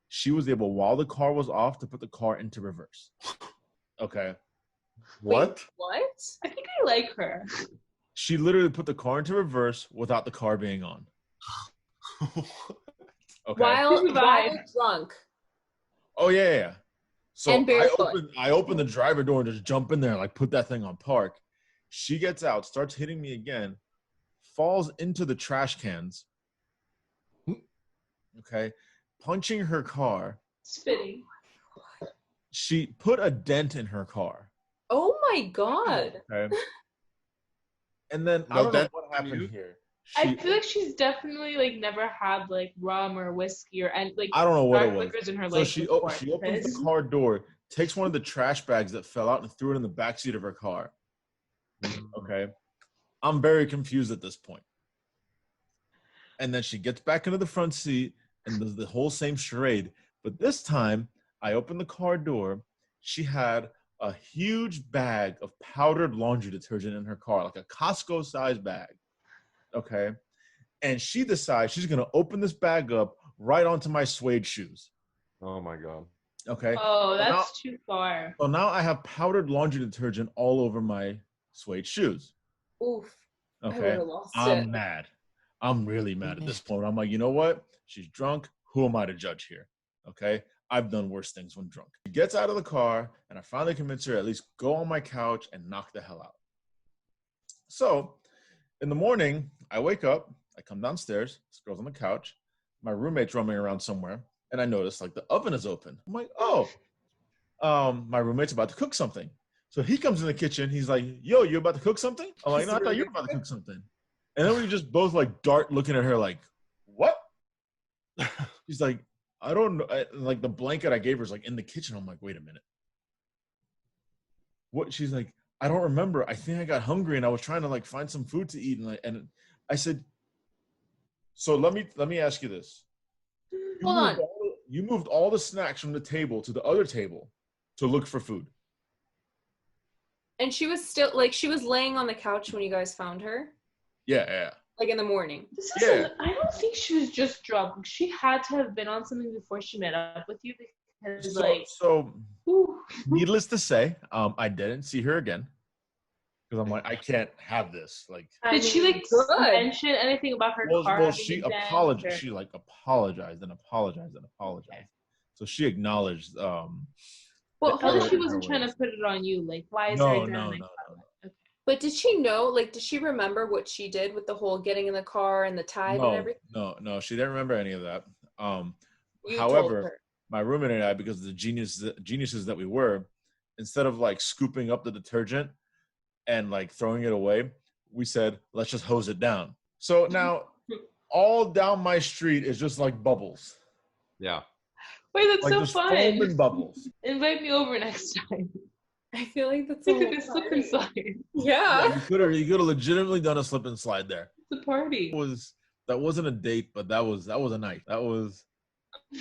She was able, while the car was off, to put the car into reverse. Okay. What? Wait, what? I think I like her. She literally put the car into reverse without the car being on. Okay. While drunk. Oh yeah. So And barefoot. I open the driver door and just jump in there and like put that thing on park. She gets out, starts hitting me again, falls into the trash cans. Okay. Punching her car. Spitting. She put a dent in her car. Oh my God. Okay. And then I No don't know dent what in happened you? here. I feel like she's definitely like never had like rum or whiskey or and like I don't know what dark it was. liquors in her So life. she before, opens because- the car door, takes one of the trash bags that fell out and threw it in the backseat of her car. Okay. I'm very confused at this point. And then she gets back into the front seat and does the whole same charade. But this time, I opened the car door. She had a huge bag of powdered laundry detergent in her car, like a Costco-sized bag. Okay. And she decides she's going to open this bag up right onto my suede shoes. Oh my God. Okay. Oh, that's too far. So now I have powdered laundry detergent all over my suede shoes. Oof. I would Okay. have lost I'm it. mad. I'm really mad at this point. I'm like, you know what? She's drunk. Who am I to judge here? Okay. I've done worse things when drunk. She gets out of the car, and I finally convince her to at least go on my couch and knock the hell out. So in the morning, I wake up, I come downstairs, this girl's on the couch, my roommate's roaming around somewhere, and I notice like the oven is open. I'm like, oh, my roommate's about to cook something. So he comes in the kitchen, he's like, yo, you about to cook something? I'm like, no, I thought you were about to cook something. And then we just both like dart looking at her like, what? She's like, I don't know. Like the blanket I gave her is like in the kitchen. I'm like, wait a minute. What? She's like, I don't remember. I think I got hungry and I was trying to like find some food to eat. And I said, so let me ask you this. Hold on. You moved all the snacks from the table to the other table to look for food. And she was still like she was laying on the couch when you guys found her, Yeah. like in the morning. This is I don't think she was just drunk. She had to have been on something before she met up with you because So ooh. needless to say, I didn't see her again because I'm like, I can't have this. Like, Did she like good. mention anything about her car? well, having she a dent apologized. or- She like apologized and apologized and apologized. So she acknowledged. Well, the how error she in her wasn't trying to ways. put it on you. Like, why is No. there a dent? Okay. But did she know? Like, did she remember what she did with the whole getting in the car and the tag and everything? No. She didn't remember any of that. You However, told her. my roommate and I, because of the geniuses that we were, instead of like scooping up the detergent and like throwing it away, we said, let's just hose it down. So now all down my street is just like bubbles. Yeah. Wait, that's Like so just fun. foam and bubbles. Invite me over next time. I feel like that's We a took whole a slip and party. slide. Yeah. You could have legitimately done a slip and slide there. It's a party. That wasn't a date, but that was a night. That was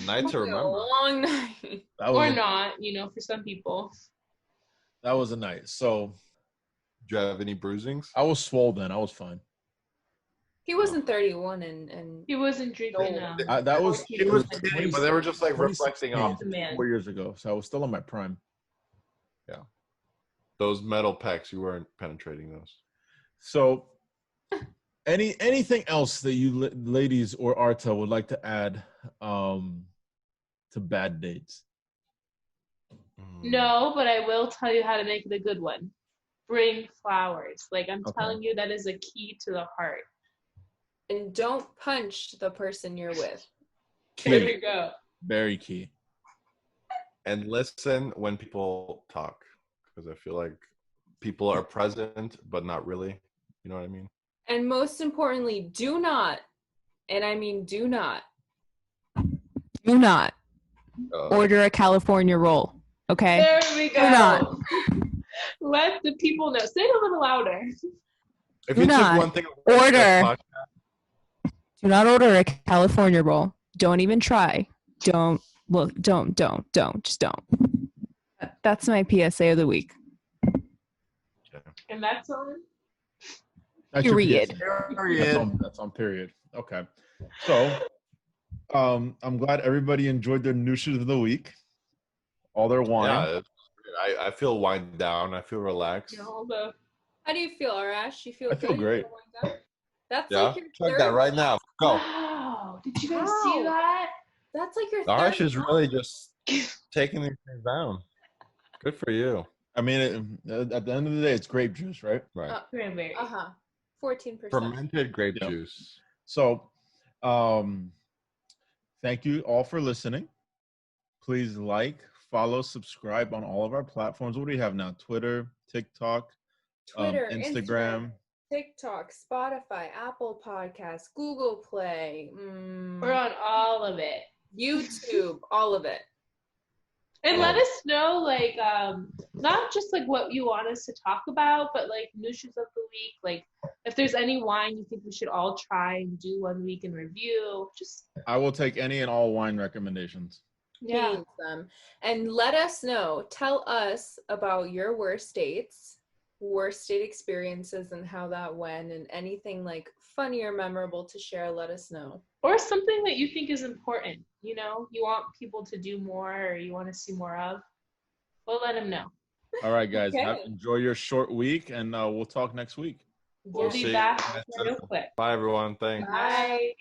Night to A remember. long night. Or not, for some people. That was a night. So Do you have any bruisings? I was swole then. I was fine. He wasn't 31 and He wasn't drinking. No. That was He He was was kidding, but they were just like 2016. reflecting off the man. 4 years ago, so I was still in my prime. those metal pecs. You weren't penetrating those. So, anything else that you ladies or Arta would like to add to bad dates? No, but I will tell you how to make it a good one. Bring flowers. Like, I'm Okay. telling you, that is a key to the heart. and don't punch the person you're with. There Key, you go. very key. And listen when people talk, because I feel like people are present but not really. You know what I mean? And most importantly, do not, and I mean do not order a California roll. Okay? There we go. Do not. Let the people know. Say it a little louder. If Do you not took one thing, order. Do not order a California roll. Don't even try. Don't Look, just don't. That's my PSA of the week. And that's on. That's your Period. PSA. That's on period. Okay. So, I'm glad everybody enjoyed their nooshes of the week. All their wine. Yeah, I feel wind down. I feel relaxed. How do you feel, Arash? You feel I feel good? great. That's Yeah, like your check third. that right now. Go. Wow. Did you guys see that? That's like your Arash third. is really just taking these things down. Good for you. I mean, at the end of the day, it's grape juice, right? Right. Cranberry. 14%. Fermented grape Yep. juice. So, thank you all for listening. Please like, follow, subscribe on all of our platforms. What do we have now? Twitter, TikTok, Twitter, Instagram. TikTok, Spotify, Apple Podcasts, Google Play, We're on all of it. YouTube, all of it. And let us know, like, not just like what you want us to talk about, but like nooshes of the week. Like, if there's any wine you think we should all try and do one week in review, just I will take any and all wine recommendations. yeah. Tease them. And let us know. Tell us about your worst date experiences and how that went, and anything like funny or memorable to share. Let us know. Or something that you think is important. You know, you want people to do more, or you want to see more of. We'll let them know. All right, guys. Okay. Enjoy your short week, and we'll talk next week. We'll Yeah. be see. back real quick. Bye, everyone. Thanks. Bye.